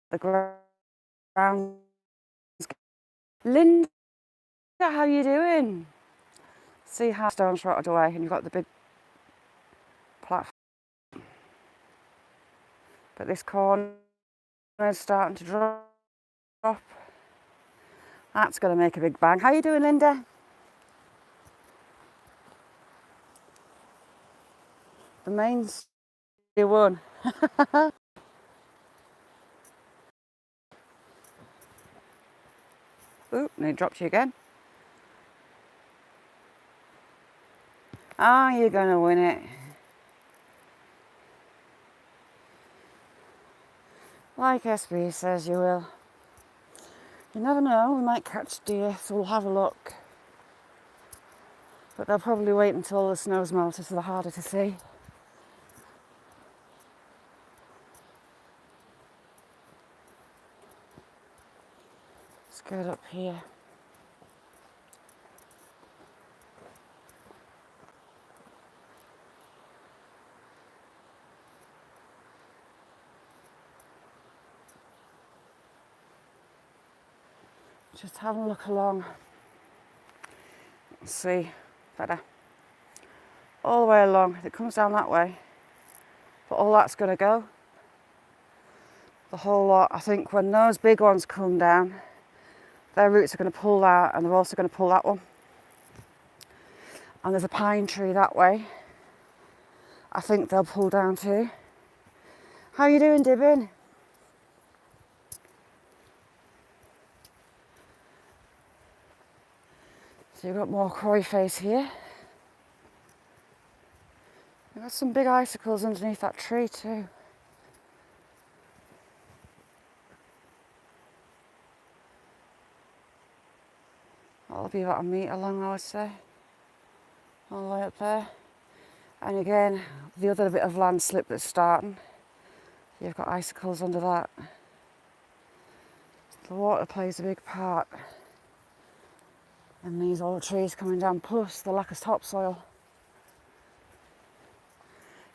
The ground. Linda, how you doing? See how stone's rotted away, and you've got the big platform. But this corner is starting to drop. That's going to make a big bang. How you doing, Linda? The mains, you won. Oop, and it dropped you again. Are you going to win it? Like SB says you will. You never know, we might catch deer, so we'll have a look. But they'll probably wait until the snow's melted so they're harder to see. Let's get up here. Just have a look along. See better. All the way along. It comes down that way. But all that's going to go. The whole lot. I think when those big ones come down, their roots are going to pull that, and they're also going to pull that one. And there's a pine tree that way. I think they'll pull down too. How you doing, Dibbin? So you've got more Cory face here. You've got some big icicles underneath that tree too. That'll be about a metre long, I would say. All the way up there. And again, the other bit of landslip that's starting. You've got icicles under that. The water plays a big part in these old trees coming down, plus the lack of topsoil.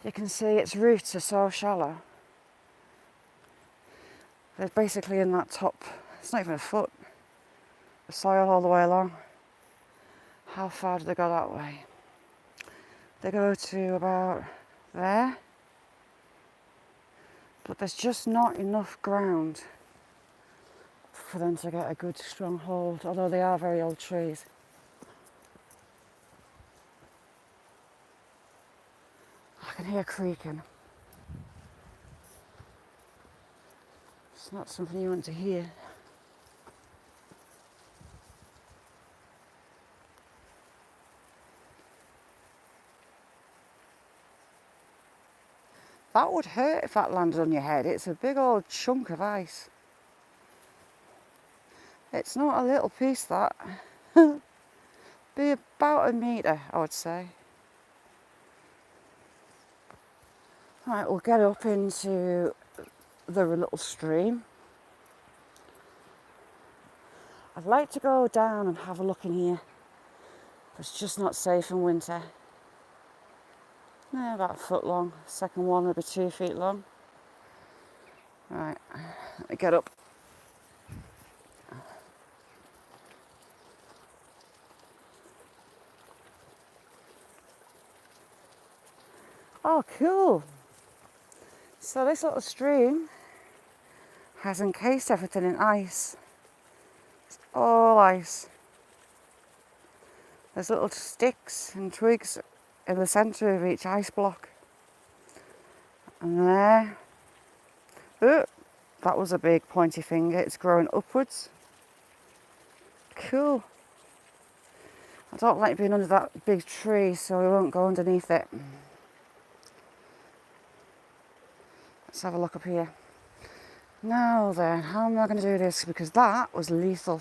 You can see its roots are so shallow. They're basically in that top, it's not even a foot, the soil all the way along. How far do they go that way? They go to about there, but there's just not enough ground for them to get a good strong hold, although they are very old trees. I can hear creaking. It's not something you want to hear. That would hurt if that landed on your head. It's a big old chunk of ice. It's not a little piece, that. Be about a metre, I would say. Right, we'll get up into the little stream. I'd like to go down and have a look in here, but it's just not safe in winter. About a foot long. Second one will be 2 feet long. Right, let me get up. Oh, cool. So this little stream has encased everything in ice. It's all ice. There's little sticks and twigs in the centre of each ice block. And there, oh, that was a big pointy finger. It's growing upwards. Cool. I don't like being under that big tree, so we won't go underneath it. Let's have a look up here. Now then, how am I going to do this? Because that was lethal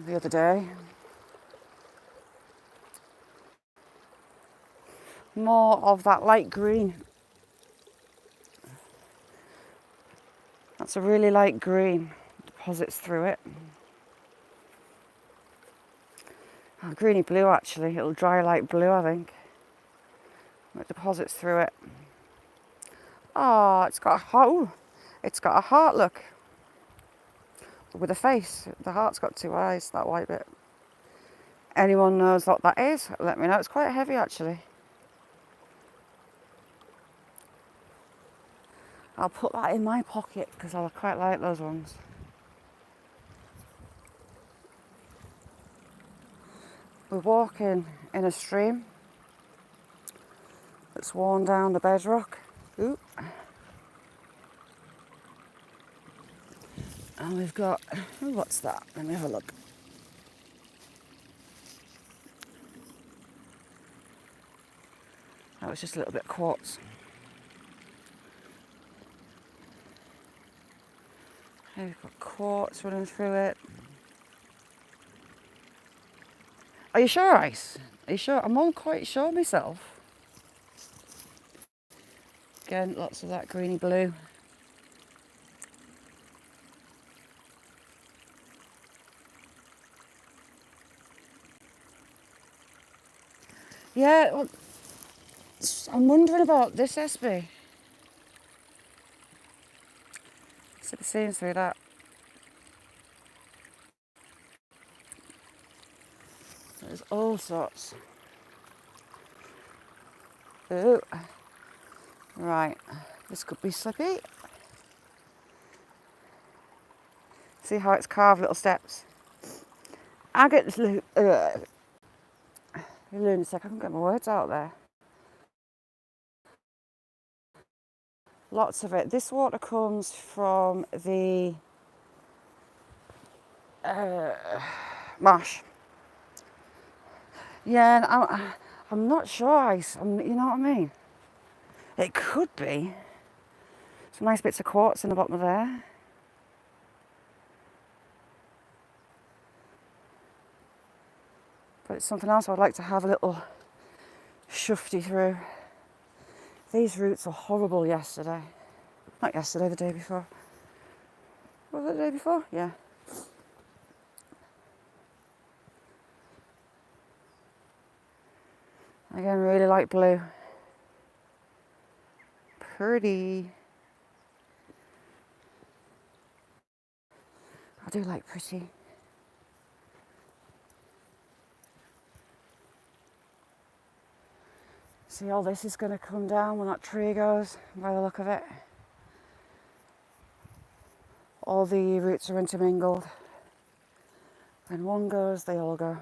the other day. More of that light green. That's a really light green. Deposits through it. Oh, greeny blue actually. It'll dry like blue, I think. It deposits through it. Oh, it's got a heart look. With a face. The heart's got 2 eyes, that white bit. Anyone knows what that is? Let me know. It's quite heavy actually. I'll put that in my pocket because I quite like those ones. We're walking in a stream that's worn down the bedrock. Ooh. And we've got, ooh, what's that? Let me have a look. That was just a little bit of quartz. We've got quartz running through it. Are you sure, Ice? Are you sure? I'm not quite sure myself. Again, lots of that greeny blue. Yeah, well, I'm wondering about this SB. So the seeing through that. There's all sorts. Ooh. Right, this could be slippy. See how it's carved little steps? I get this lunatic, I can get my words out there. Lots of it. This water comes from the marsh. Yeah, and I'm not sure, you know what I mean? It could be. Some nice bits of quartz in the bottom of there. But it's something else I'd like to have a little shufty through. These roots were horrible yesterday. Not yesterday, the day before. Was it the day before? Yeah. Again, really light blue. Pretty. I do like pretty. See, all this is going to come down when that tree goes, by the look of it. All the roots are intermingled. When one goes, they all go.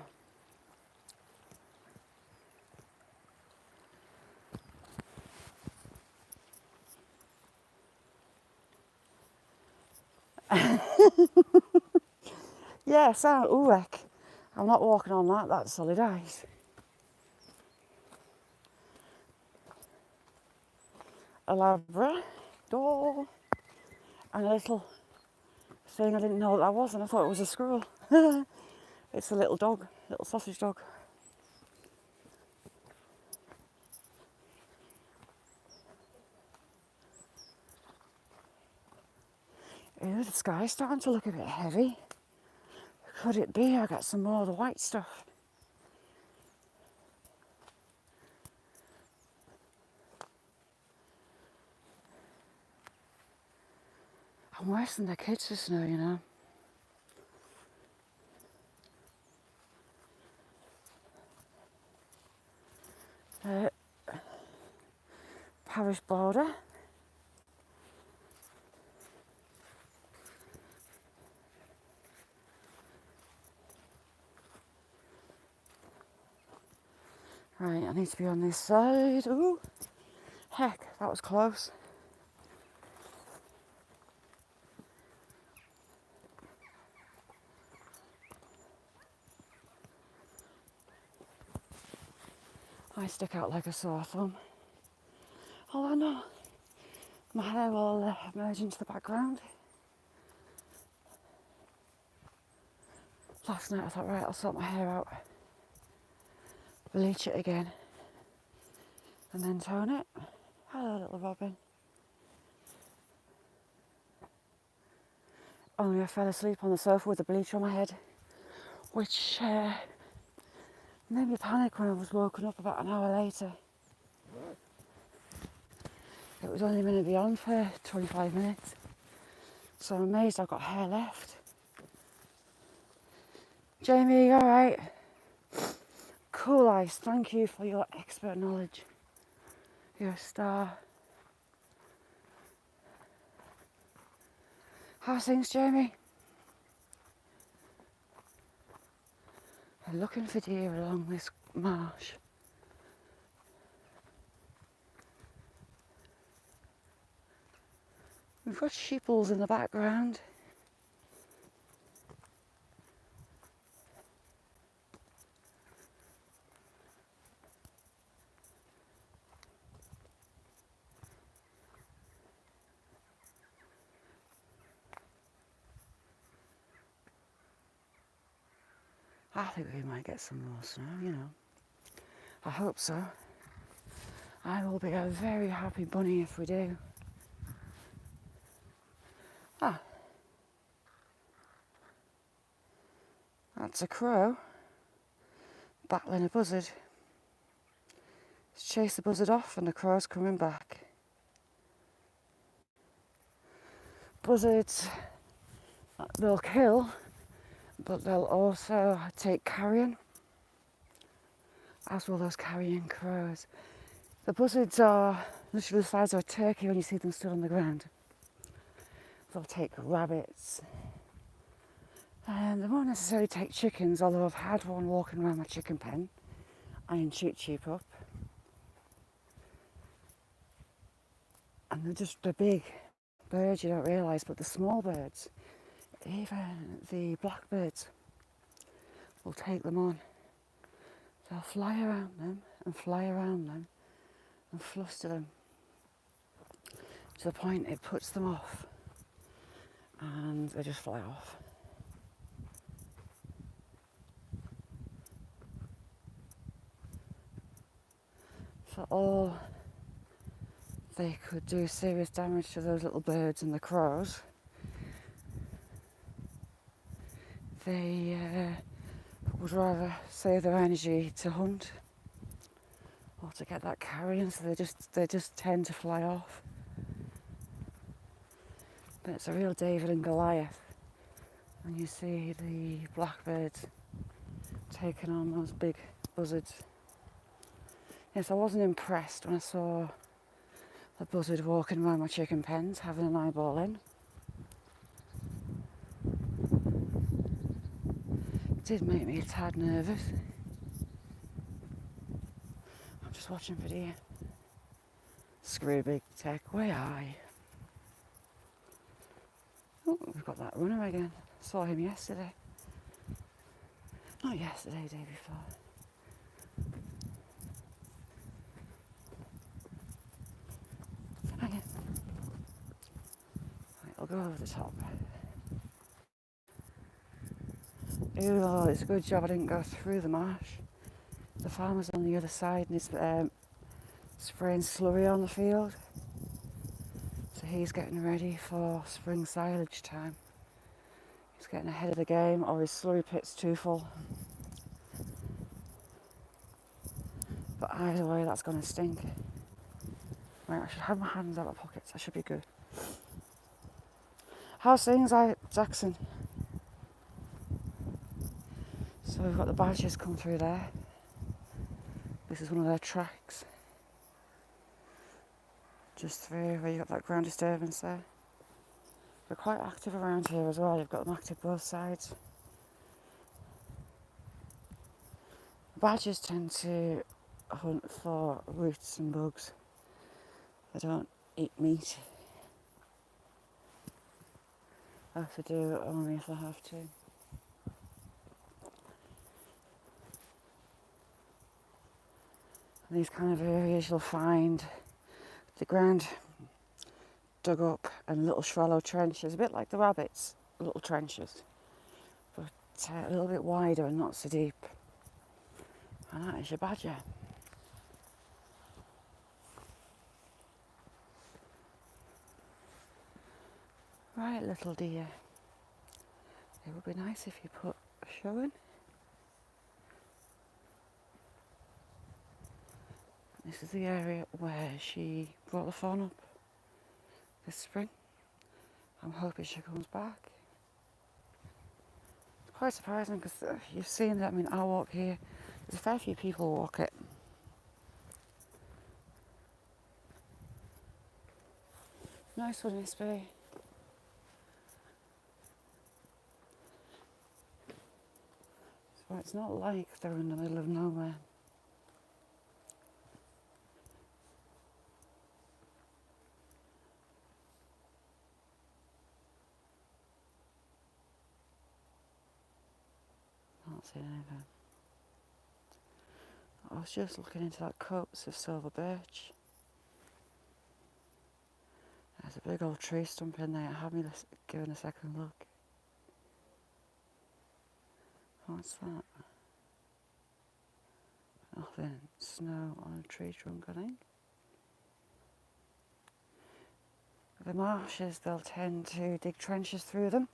Yeah, so, ooh, heck. I'm not walking on that, that's solid ice. A Labrador. And a little thing, I didn't know what that was, and I thought it was a squirrel. It's a little dog, little sausage dog. Ew, the sky's starting to look a bit heavy. Could it be I got some more of the white stuff? I'm worse than the kids for snow, you know. Parish border. Right, I need to be on this side. Ooh, heck, that was close. I stick out like a sore thumb. Oh no, my hair will merge into the background. Last night I thought, right, I'll sort my hair out, bleach it again, and then tone it. Hello, little Robin. Only I fell asleep on the sofa with the bleach on my head, which made me panic when I was woken up about an hour later. It was only going to be on for 25 minutes, so I'm amazed I've got hair left. Jamie, you alright? Cool Ice, thank you for your expert knowledge. You're a star. How's things, Jamie? I'm looking for deer along this marsh. We've got sheeples in the background. I think we might get some more snow, you know. I hope so. I will be a very happy bunny if we do. Ah, that's a crow battling a buzzard. He's chased the buzzard off and the crow's coming back. Buzzards, they'll kill, but they'll also take carrion, as will those carrion crows. The buzzards are literally the size of a turkey when you see them stood on the ground. They'll take rabbits. And they won't necessarily take chickens, although I've had one walking around my chicken pen and shoot sheep up. And they're big birds you don't realise, but the small birds, even the blackbirds, will take them on. They'll fly around them and fly around them and fluster them to the point it puts them off and they just fly off. For all they could do serious damage to those little birds and the crows, they would rather save their energy to hunt or to get that carrion, so they just tend to fly off. But it's a real David and Goliath when you see the blackbirds taking on those big buzzards. Yes, I wasn't impressed when I saw the buzzard walking around my chicken pens having an eyeball in. It did make me a tad nervous. I'm just watching for deer. Screw big tech, where are you? Oh, we've got that runner again. Saw him yesterday. Not yesterday, day before. Hang on. Right, I'll go over the top. Oh, it's a good job I didn't go through the marsh. The farmer's on the other side and he's spraying slurry on the field. So he's getting ready for spring silage time. He's getting ahead of the game, or his slurry pit's too full. But either way, that's going to stink. Right, I should have my hands out of my pockets. I should be good. How's things, Jackson? So we've got the badgers come through there. This is one of their tracks. Just through where you've got that ground disturbance there. They're quite active around here as well. You've got them active both sides. Badgers tend to hunt for roots and bugs. They don't eat meat. I have to do it only if I have to. In these kind of areas you'll find the ground dug up and little shallow trenches, a bit like the rabbits, little trenches, but a little bit wider and not so deep. And that is your badger. Right, little dear. It would be nice if you put a show in. This is the area where she brought the fawn up this spring. I'm hoping she comes back. It's quite surprising because you've seen that, I mean, I walk here, there's a fair few people walk it. Nice one, this bay. So it's not like they're in the middle of nowhere. Can't see anything. I was just looking into that copse of silver birch. There's a big old tree stump in there. Have me give it a second look. What's that? Nothing. Snow on a tree trunk, I think. The marshes, they'll tend to dig trenches through them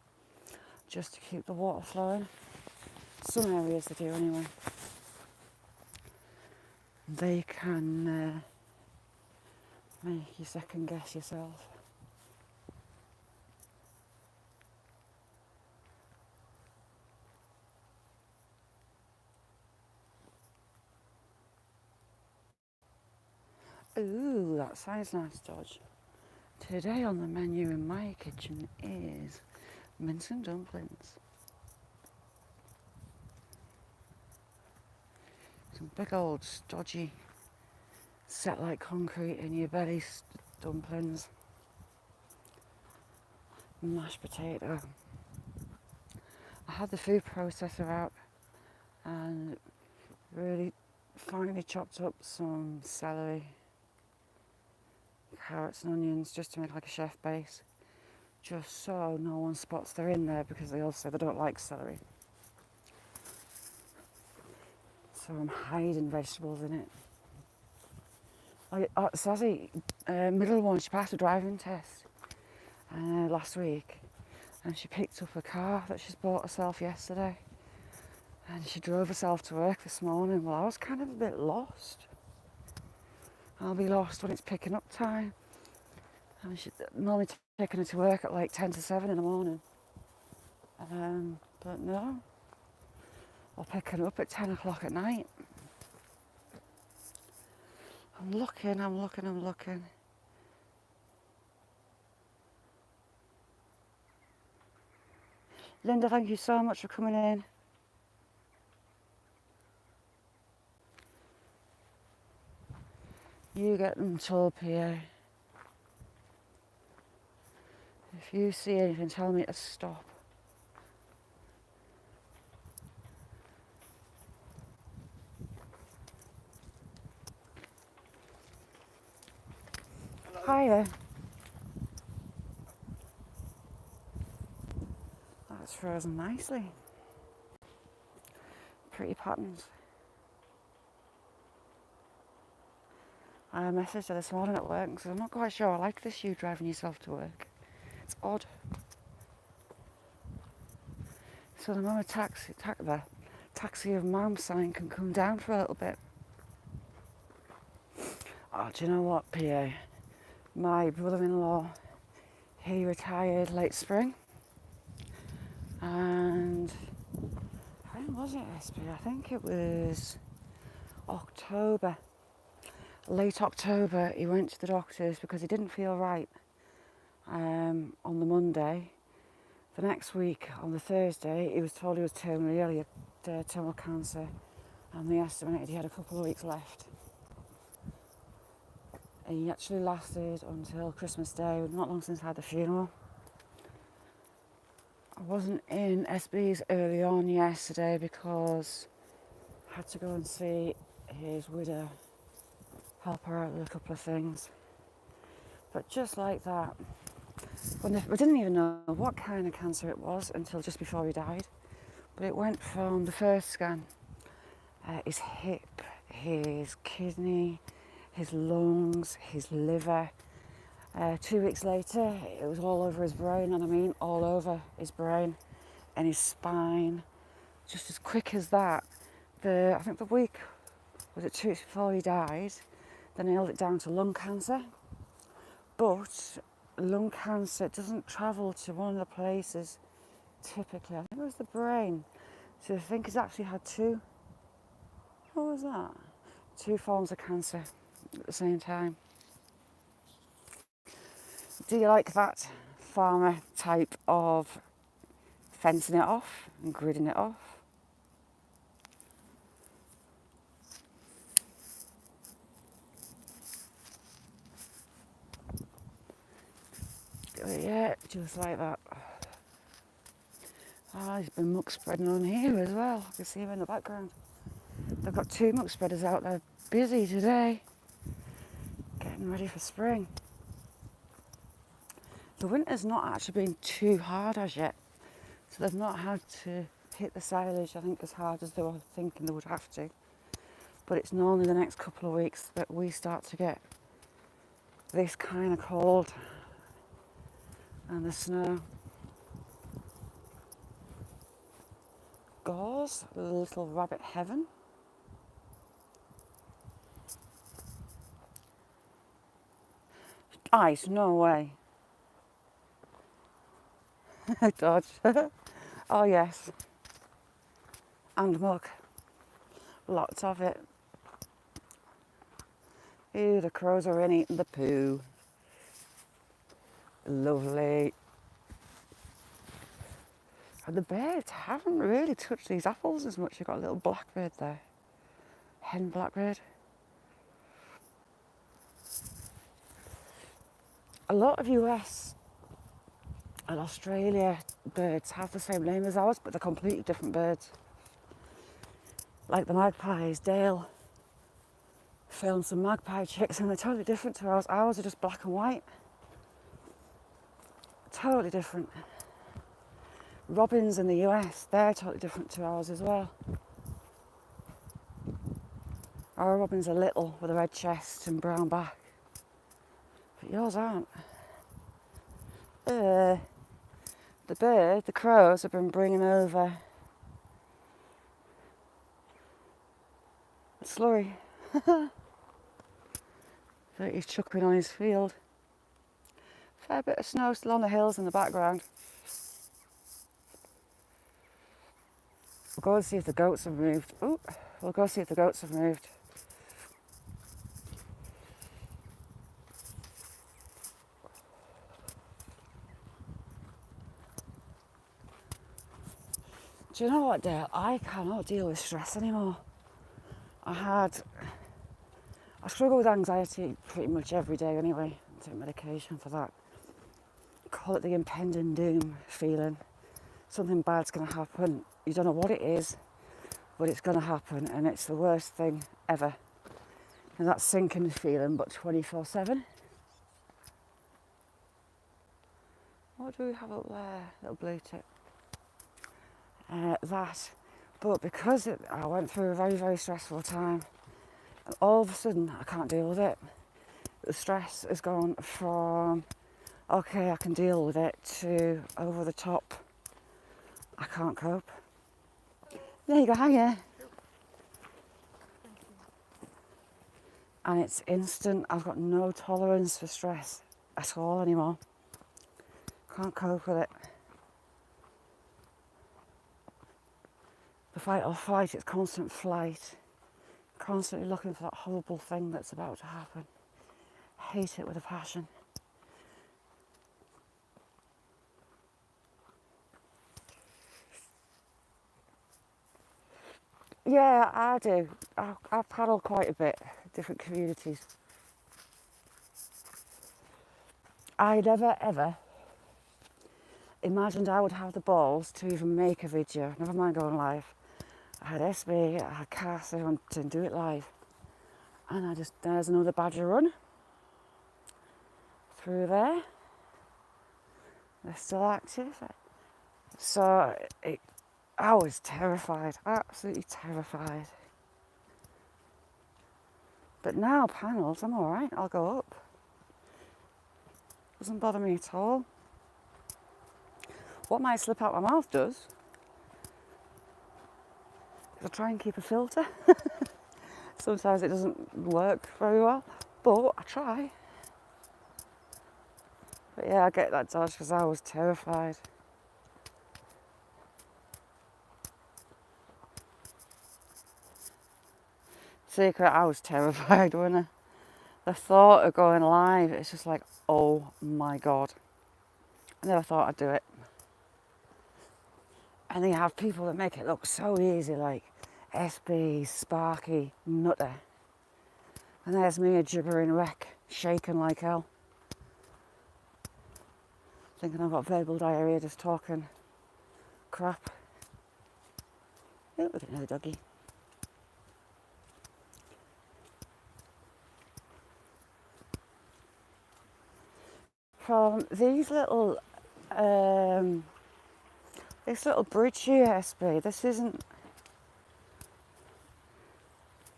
just to keep the water flowing. Some areas they do anyway. They can make you second guess yourself. Ooh, that sounds nice, Dodge. Today on the menu in my kitchen is mince and dumplings. Some big old stodgy, set like concrete in your belly dumplings. Mashed potato. I had the food processor out and really finely chopped up some celery, carrots and onions just to make like a chef base, just so no one spots they're in there, because they all say they don't like celery. So I'm hiding vegetables in it. Sazzy, middle one, she passed a driving test last week, and she picked up a car that she's bought herself yesterday, and she drove herself to work this morning. Well, I was kind of a bit lost. I'll be lost when it's picking up time. And she's normally taking her to work at like 10 to 7 in the morning. But no, I'll pick her up at 10 o'clock at night. I'm looking. Linda, thank you so much for coming in. You get them told, Pierre. If you see anything, tell me to stop. Hiya. That's frozen nicely. Pretty patterns. I messaged her this morning at work and said, I'm not quite sure I like this, you driving yourself to work. It's odd. So the moment the taxi of mum sign can come down for a little bit. Oh, do you know what, PA? My brother-in-law, he retired late spring. And when was it, SP? I think it was October. Late October, he went to the doctors because he didn't feel right on the Monday. The next week, on the Thursday, he was told he was terminally ill, he had terminal cancer, and they estimated he had a couple of weeks left. He actually lasted until Christmas Day, not long since I had the funeral. I wasn't in SB's early on yesterday because I had to go and see his widow, help her out with a couple of things. But just like that, we didn't even know what kind of cancer it was until just before he died. But it went from the first scan, his hip, his kidney, his lungs, his liver. 2 weeks later, it was all over his brain, and I mean all over his brain and his spine. Just as quick as that. I think the week, was it 2 weeks before he died, they nailed it down to lung cancer. But lung cancer doesn't travel to one of the places typically. I think it was the brain. So I think he's actually had two forms of cancer at the same time. Do you like that farmer type of fencing it off and gridding it off? Yeah, just like that. There's been muck spreading on here as well. I can see him in the background. They've got 2 muck spreaders out there, busy today, getting ready for spring. The winter's not actually been too hard as yet, so they've not had to hit the silage, I think, as hard as they were thinking they would have to. but it's normally the next couple of weeks that we start to get this kind of cold and the snow. Gauze, little rabbit heaven. Ice, no way. Dodge. Oh yes. And mug. Lots of it. Ew, the crows are in eating the poo. Lovely. And the birds haven't really touched these apples as much. You've got a little blackbird there. Hen blackbird. A lot of US and Australia birds have the same name as ours, but they're completely different birds. Like the magpies, Dale filmed some magpie chicks and they're totally different to ours. Ours are just black and white. Totally different. Robins in the US, they're totally different to ours as well. Our robins are little with a red chest and brown back, but yours aren't. The crows have been bringing over a slurry that he's chucking on his field. Fair bit of snow still on the hills in the background. We'll go and see if the goats have moved. Ooh, we'll go see if the goats have moved. Do you know what, Dale? I cannot deal with stress anymore. I struggle with anxiety pretty much every day anyway. I take medication for that. Call it the impending doom feeling. Something bad's going to happen. You don't know what it is, but it's going to happen, and it's the worst thing ever. And that sinking feeling, but 24/7. What do we have up there? Little blue tip. That. But because I went through a very, very stressful time, and all of a sudden I can't deal with it. The stress has gone from, okay, I can deal with it, to over the top, I can't cope. There you go, hiya. And it's instant. I've got no tolerance for stress at all anymore. Can't cope with it. The fight or flight, it's constant flight. Constantly looking for that horrible thing that's about to happen. Hate it with a passion. Yeah, I do. I paddle quite a bit, different communities. I never ever imagined I would have the balls to even make a video, never mind going live. I had SB, I had Cass, I wanted to do it live. And there's another badger run through there. They're still active. So I was terrified, absolutely terrified. But now panels, I'm all right, I'll go up. Doesn't bother me at all. What might slip out my mouth does, is I try and keep a filter. Sometimes it doesn't work very well, but I try. But yeah, I get that dodge because I was terrified. Secret, I was terrified, wasn't I? The thought of going live, it's just like, oh my God. I never thought I'd do it. And then you have people that make it look so easy, like SB, Sparky, Nutter. And there's me, a gibbering wreck, shaking like hell. Thinking I've got verbal diarrhea just talking crap. Oh, look at another doggy. From these little, this little bridge here, SB, this isn't,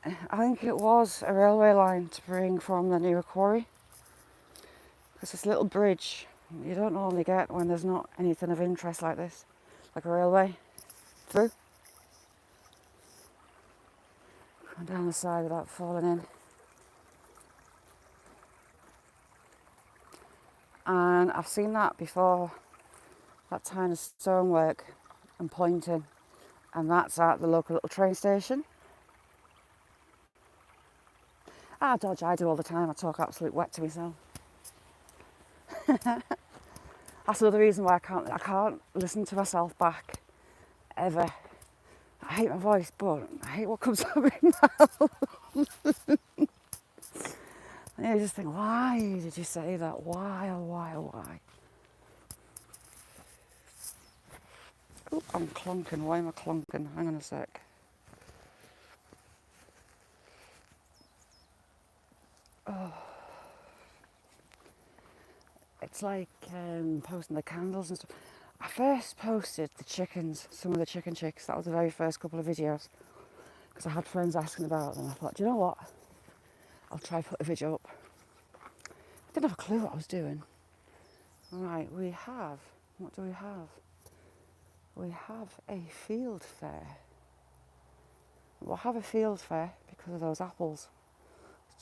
I think it was a railway line to bring from the New Quarry. Because this little bridge you don't normally get when there's not anything of interest like this, like a railway through. Going down the side without falling in. And I've seen that before, that tiny stonework and pointing, and that's at the local little train station. Dodge I do all the time, I talk absolute wet to myself. That's another reason why I can't listen to myself back, ever. I hate my voice, but I hate what comes out of my mouth. And you just think, why did you say that? Why, oh why, oh why? Oop, I'm clunking. Why am I clunking? Hang on a sec. Oh. It's like posting the candles and stuff. I first posted the chickens, some of the chicken chicks. That was the very first couple of videos. Because I had friends asking about them. I thought, do you know what? I'll try put a video up. I didn't have a clue what I was doing. Right, what do we have? We have a field fair. We'll have a field fair because of those apples.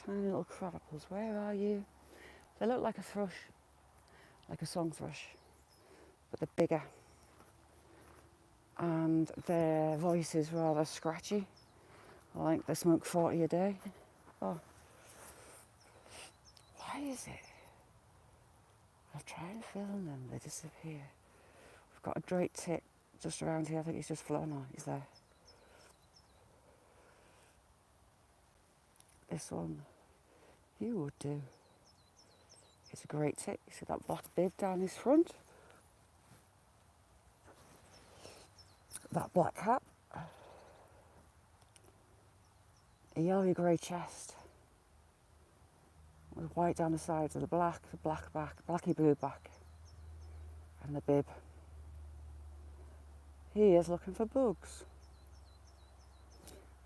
Tiny little crab apples. Where are you? They look like a thrush, like a song thrush, but they're bigger. And their voice is rather scratchy. I think they smoke 40 a day. Oh. Why is it? I've tried to film them, they disappear. We've got a great tit just around here. I think he's just flown on. He's there. This one, you would do. It's a great tit. You see that black bib down his front? That black cap. A yellowy grey chest. With white down the sides of the black back, blacky blue back. And the bib. He is looking for bugs.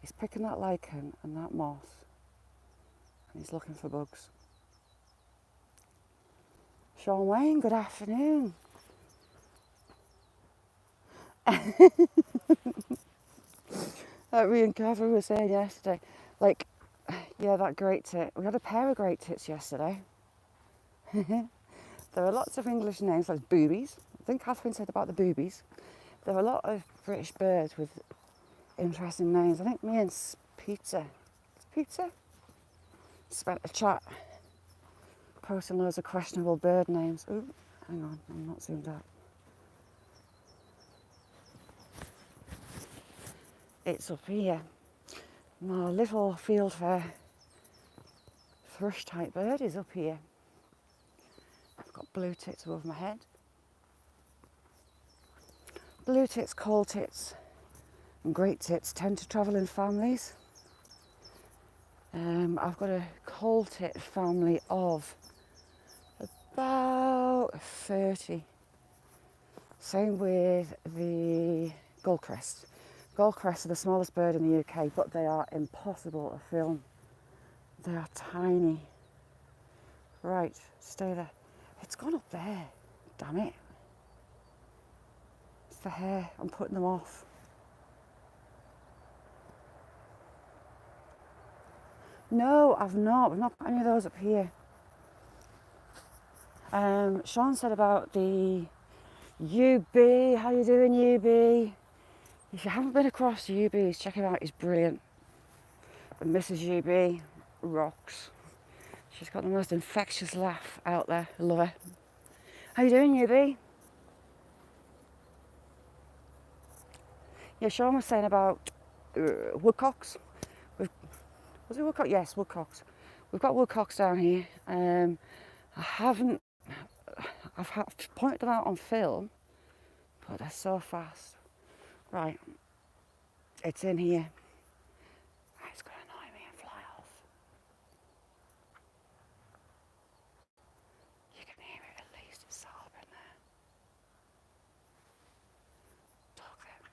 He's picking that lichen and that moss. And he's looking for bugs. Sean Wayne, good afternoon. Me and Catherine were saying yesterday, like, yeah, that great tit. We had a pair of great tits yesterday. There are lots of English names, like boobies. I think Catherine said about the boobies. There are a lot of British birds with interesting names. I think me and Peter spent a chat posting loads of questionable bird names. Ooh, hang on, I'm not zoomed out. It's up here. My little field fair thrush type bird is up here. I've got blue tits above my head. Blue tits, coal tits and great tits tend to travel in families. I've got a coal tit family of about 30. Same with the Goldcrest. Goldcrests are the smallest bird in the UK, but they are impossible to film. They are tiny. Right, stay there. It's gone up there, damn it. It's the hair, I'm putting them off. No, I've not. We've not got any of those up here. Sean said about the UB. How you doing, UB? If you haven't been across the UBs, check him out. He's brilliant. But Mrs. UB rocks. She's got the most infectious laugh out there. I love her. How you doing, UB? Yeah, Sean was saying about woodcocks. Was it woodcock? Yes, woodcocks. We've got woodcocks down here. I've pointed them out on film, but they're so fast. Right, it's in here. It's going to annoy me and fly off. You can hear it at least, it's so up in there. Talk them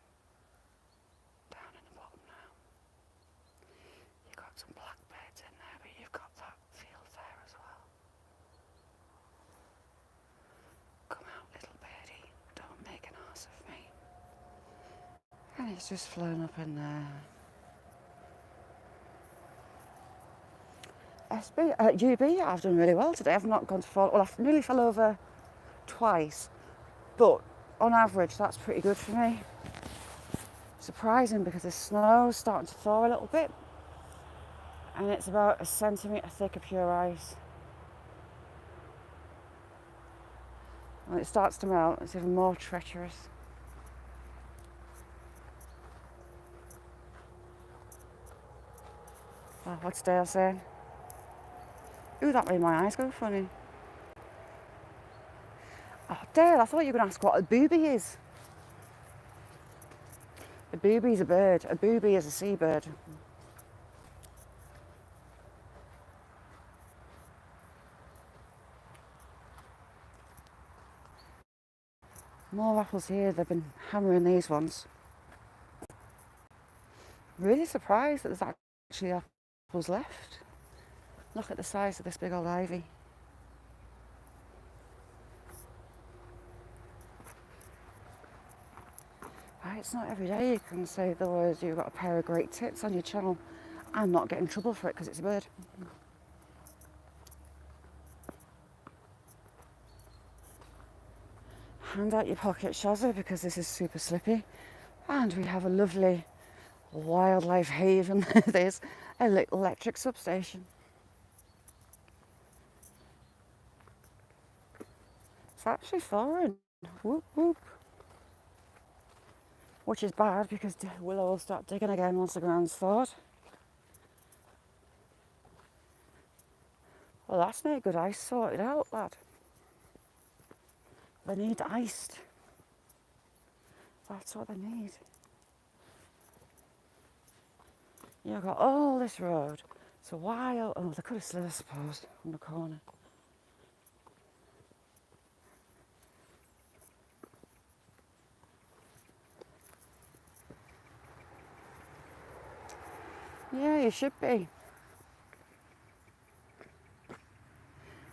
down in the bottom now. You've It's just flown up in there. UB, I've done really well today. I've not gone to fall. Well, I've nearly fell over twice, but on average, that's pretty good for me. Surprising because the snow's starting to thaw a little bit, and it's about a centimetre thick of pure ice. When it starts to melt, it's even more treacherous. Oh, what's Dale saying? Ooh, that made my eyes go funny. Oh, Dale, I thought you were going to ask what a booby is. A booby is a bird. A booby is a seabird. More apples here. They've been hammering these ones. Really surprised that there's actually apples left. Look at the size of this big old ivy. It's not every day you can say the words, you've got a pair of great tits on your channel and not get in trouble for it because it's a bird. Hand out your pocket, Shazza, because this is super slippy. And we have a lovely wildlife haven. There's a little electric substation. It's actually thawing. Whoop whoop. Which is bad because Willow will start digging again once the ground's thawed. Well, that's no good ice sorted out, lad. They need iced. That's what they need. You've got all this road. It's a while. Oh, they could have slid, I suppose, on the corner. Yeah, you should be.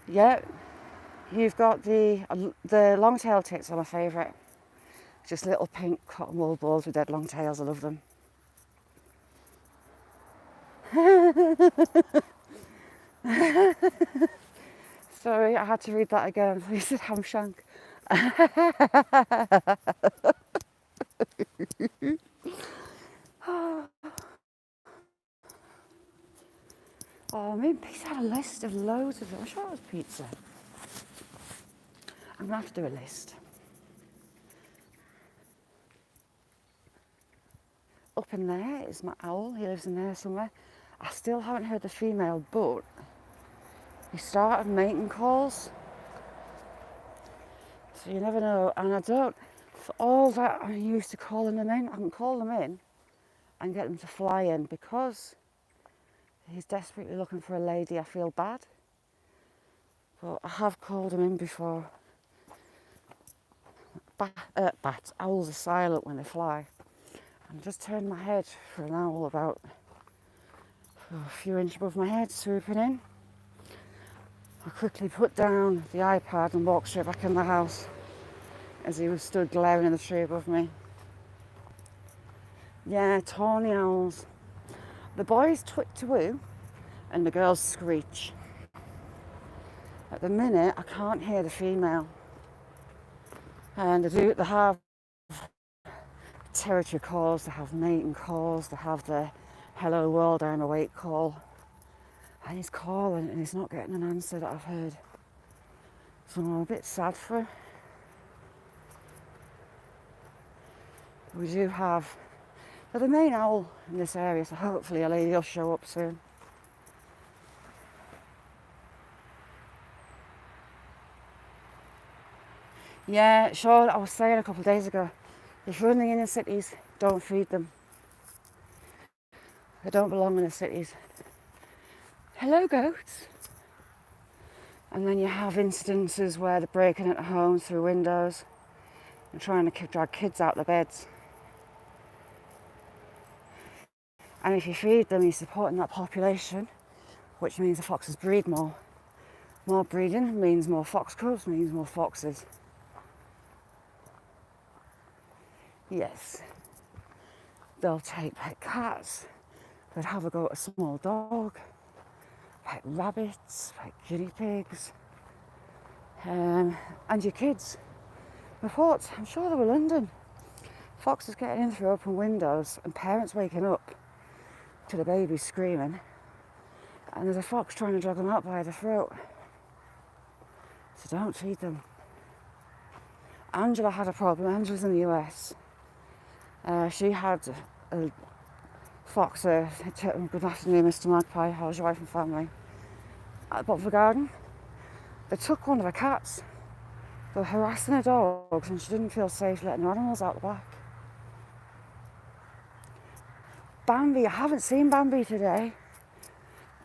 Yeah, you've got the long-tailed tits are my favourite. Just little pink cotton wool balls with dead long tails. I love them. Sorry, I had to read that again. You said ham shank. Oh, maybe Pete had a list of loads of them. I'm sure it was pizza. I'm going to have to do a list. Up in there is my owl. He lives in there somewhere. I still haven't heard the female, but he started mating calls. So you never know. And I don't, for all that I'm used to calling them in, I can call them in and get them to fly in because he's desperately looking for a lady. I feel bad. But I have called him in before. Bats, owls are silent when they fly. And I just turned my head for an owl about a few inches above my head, swooping in. I quickly put down the iPad and walked straight back in the house as he was stood glaring in the tree above me. Yeah, tawny owls. The boys twit to woo and the girls screech. At the minute, I can't hear the female. And they have territory calls, they have mating calls, they have the hello world, I'm awake call. And he's calling and he's not getting an answer that I've heard. So I'm a bit sad for him. We do have the main owl in this area, so hopefully a lady will show up soon. Yeah, sure, I was saying a couple of days ago, if you're in the inner cities, don't feed them. They don't belong in the cities. Hello, goats. And then you have instances where they're breaking into homes through windows and trying to drag kids out of their beds. And if you feed them, you're supporting that population, which means the foxes breed more. More breeding means more fox cubs, means more foxes. Yes. They'll take pet cats, they'd have a go at a small dog, pet rabbits, pet guinea pigs, and your kids. Reports, I'm sure they were London, foxes getting in through open windows and parents waking up to the babies screaming, and there's a fox trying to drag them out by the throat. So don't feed them. Angela had a problem. Angela's in the US. She had a fox. Good afternoon, Mr. Magpie. How's your wife and family? At the bottom of the garden. They took one of the cats. They were harassing the dogs, and she didn't feel safe letting her animals out the back. Bambi, I haven't seen Bambi today.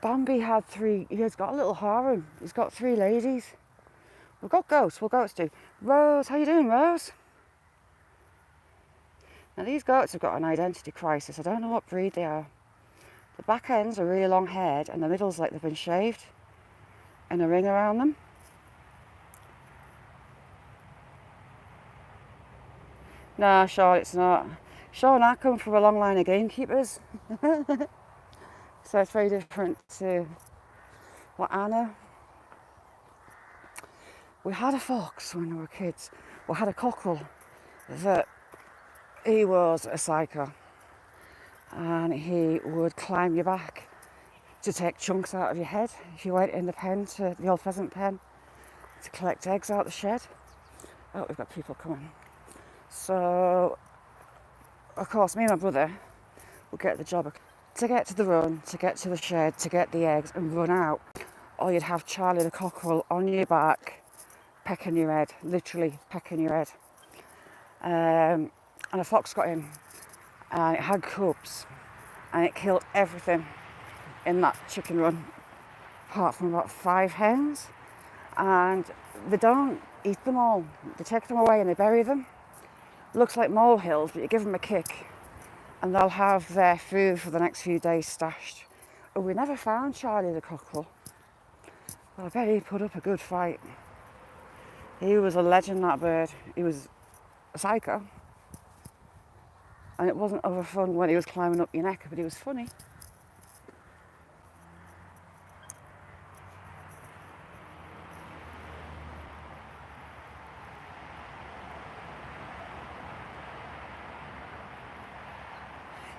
Bambi had he's got a little harem. He's got 3 ladies. We've got goats. What goats do? Rose, how you doing, Rose? Now these goats have got an identity crisis. I don't know what breed they are. The back ends are really long haired and the middle's like they've been shaved and a ring around them. No, Sean, it's not. Sean, I come from a long line of gamekeepers. So it's very different to what Anna. We had a fox when we were kids. We had a cockerel that he was a psycho, and he would climb your back to take chunks out of your head if you went in the pen, to the old pheasant pen, to collect eggs out the shed. Oh, we've got people coming. So, of course, me and my brother would get the job to get to the run, to get to the shed, to get the eggs and run out, or you'd have Charlie the cockerel on your back, pecking your head, literally pecking your head. And a fox got in, and it had cubs, and it killed everything in that chicken run, apart from about 5 hens. And they don't eat them all. They take them away and they bury them. Looks like molehills, but you give them a kick, and they'll have their food for the next few days stashed. But we never found Charlie the cockerel. Well, I bet he put up a good fight. He was a legend, that bird. He was a psycho. And it wasn't over fun when he was climbing up your neck, but he was funny.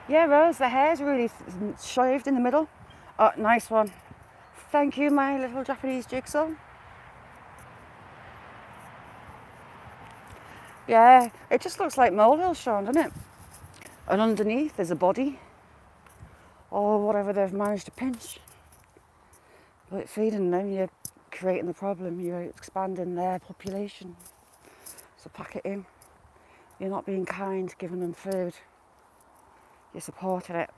Yeah, Rose, the hair's really shaved in the middle. Oh, nice one. Thank you, my little Japanese jigsaw. Yeah, it just looks like molehills, Sean, doesn't it? And underneath there's a body, or whatever they've managed to pinch. But feeding them, you're creating the problem. You're expanding their population. So pack it in. You're not being kind, giving them food. You're supporting it.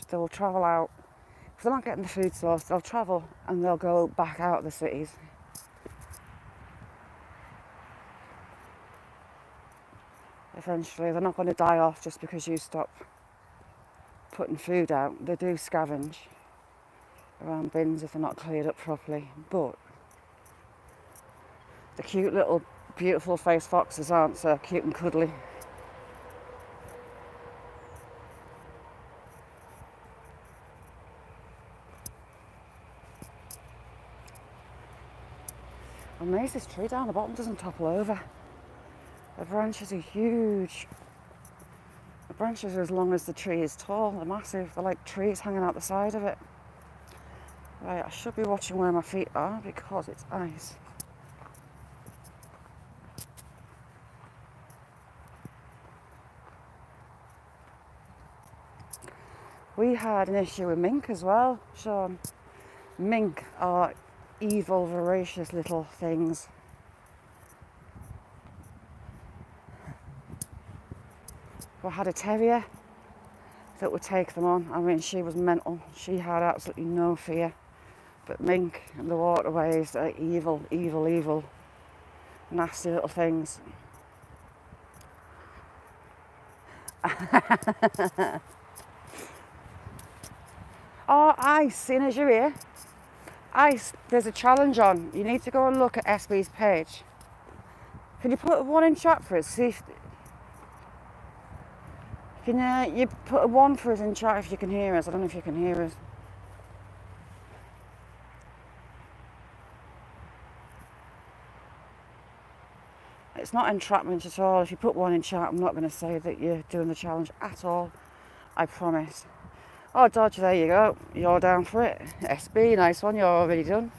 They'll travel out. If they're not getting the food source, they'll travel and they'll go back out of the cities. Eventually, they're not going to die off just because you stop putting food out. They do scavenge around bins if they're not cleared up properly. But the cute little beautiful faced foxes aren't so cute and cuddly. I'm amazed this tree down the bottom doesn't topple over. The branches are huge. The branches are as long as the tree is tall. They're massive. They're like trees hanging out the side of it. Right, I should be watching where my feet are because it's ice. We had an issue with mink as well, Sean. Mink are evil, voracious little things. We had a terrier that would take them on. I mean, she was mental. She had absolutely no fear. But mink and the waterways are evil, evil, evil, nasty little things. Oh, ice, seeing as you're here. Ice, there's a challenge on. You need to go and look at SB's page. Can you put one in chat for us? See if... Can you put a 1 for us in chat if you can hear us? I don't know if you can hear us. It's not entrapment at all. If you put 1 in chat, I'm not going to say that you're doing the challenge at all. I promise. Oh, Dodge, there you go. You're down for it. SB, nice one. You're already done.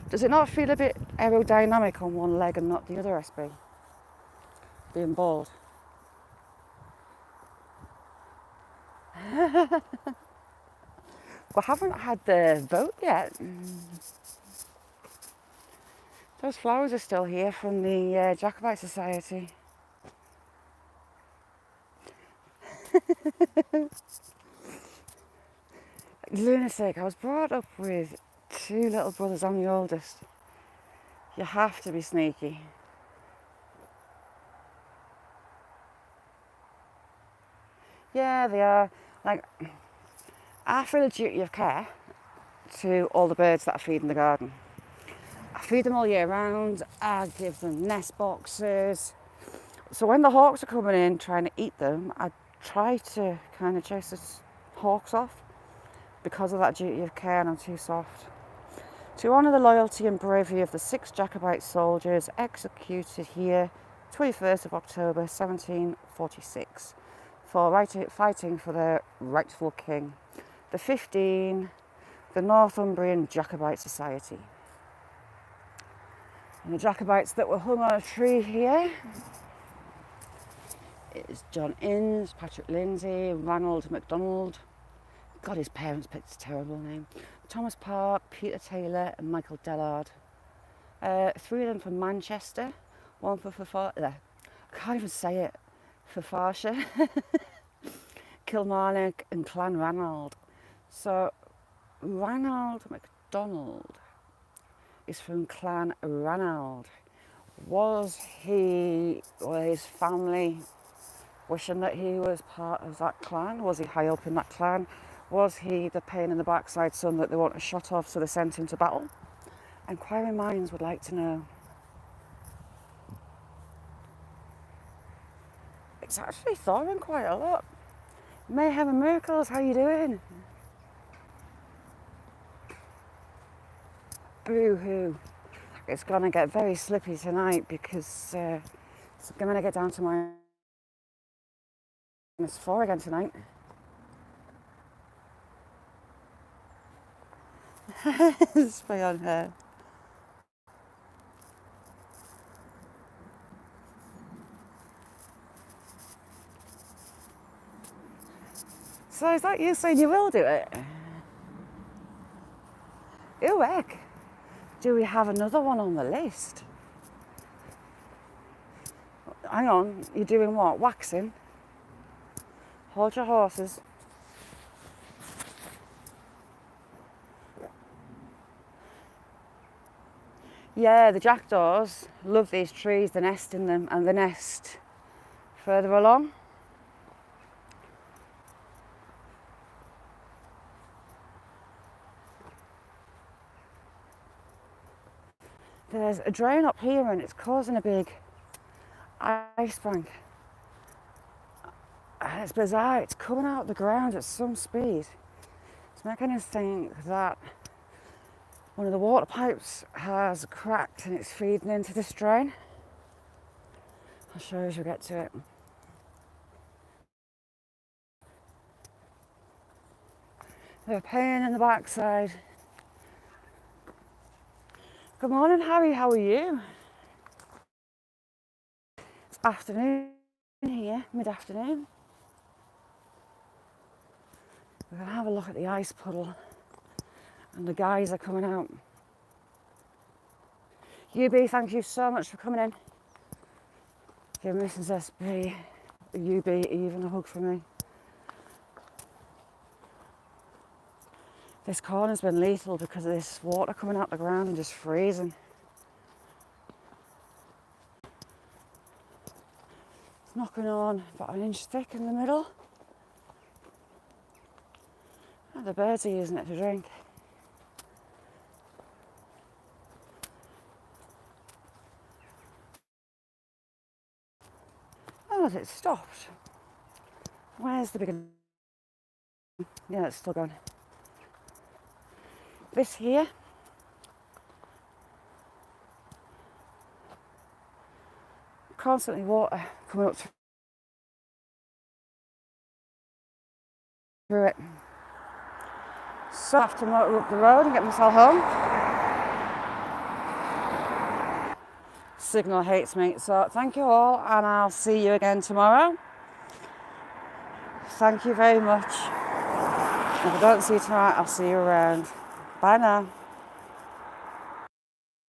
Does it not feel a bit aerodynamic on one leg and not the other, SB? Being bald. We haven't had the vote yet. Those flowers are still here from the Jacobite Society. Lunatic, I was brought up with 2 little brothers. I'm the oldest. You have to be sneaky. Yeah, they are. Like, I feel a duty of care to all the birds that I feed in the garden. I feed them all year round. I give them nest boxes. So when the hawks are coming in trying to eat them, I try to kind of chase the hawks off because of that duty of care, and I'm too soft. To honour the loyalty and bravery of the 6 Jacobite soldiers executed here 21st of October 1746 for fighting for their rightful king. The 15, the Northumbrian Jacobite Society. And the Jacobites that were hung on a tree here is John Innes, Patrick Lindsay, Ranald MacDonald. God, his parents picked a terrible name. Thomas Parr, Peter Taylor and Michael Dellard. 3 of them from Manchester, 1 for I can't even say it, Forfarshire, Kilmarnock and Clanranald. So Ranald MacDonald is from Clan Ranald. Was he, or his family, wishing that he was part of that clan? Was he high up in that clan? Was he the pain in the backside son that they want a shot of, so they sent him to battle? Inquiring minds would like to know. It's actually thawing quite a lot. Mayhem and Miracles, how you doing? Boo-hoo. It's going to get very slippy tonight because it's going to get down to -4 again tonight. Spray on her. So is that you saying you will do it? Ew, heck. Do we have another one on the list? Hang on, you're doing what? Waxing? Hold your horses. Yeah, the jackdaws love these trees, they nest in them, and they nest further along. There's a drain up here and it's causing a big ice bank. And it's bizarre, it's coming out of the ground at some speed. It's making us think that one of the water pipes has cracked and it's feeding into this drain. I'll show you as we get to it. They're a pain in the backside. Good morning, Harry, how are you? It's afternoon here, mid-afternoon. We're going to have a look at the ice puddle and the guys are coming out. UB, thank you so much for coming in. Give Mrs. SB, UB, even a hug from me. This corner's been lethal because of this water coming out the ground and just freezing. It's knocking on about 1 inch thick in the middle. And the birds are using it to drink. Oh, has it stopped? Where's the bigger? Yeah, it's still going. This here. Constantly water coming up through it. So I have to motor up the road and get myself home. Signal hates me, so thank you all, and I'll see you again tomorrow. Thank you very much. If I don't see you tonight, I'll see you around. Bye now.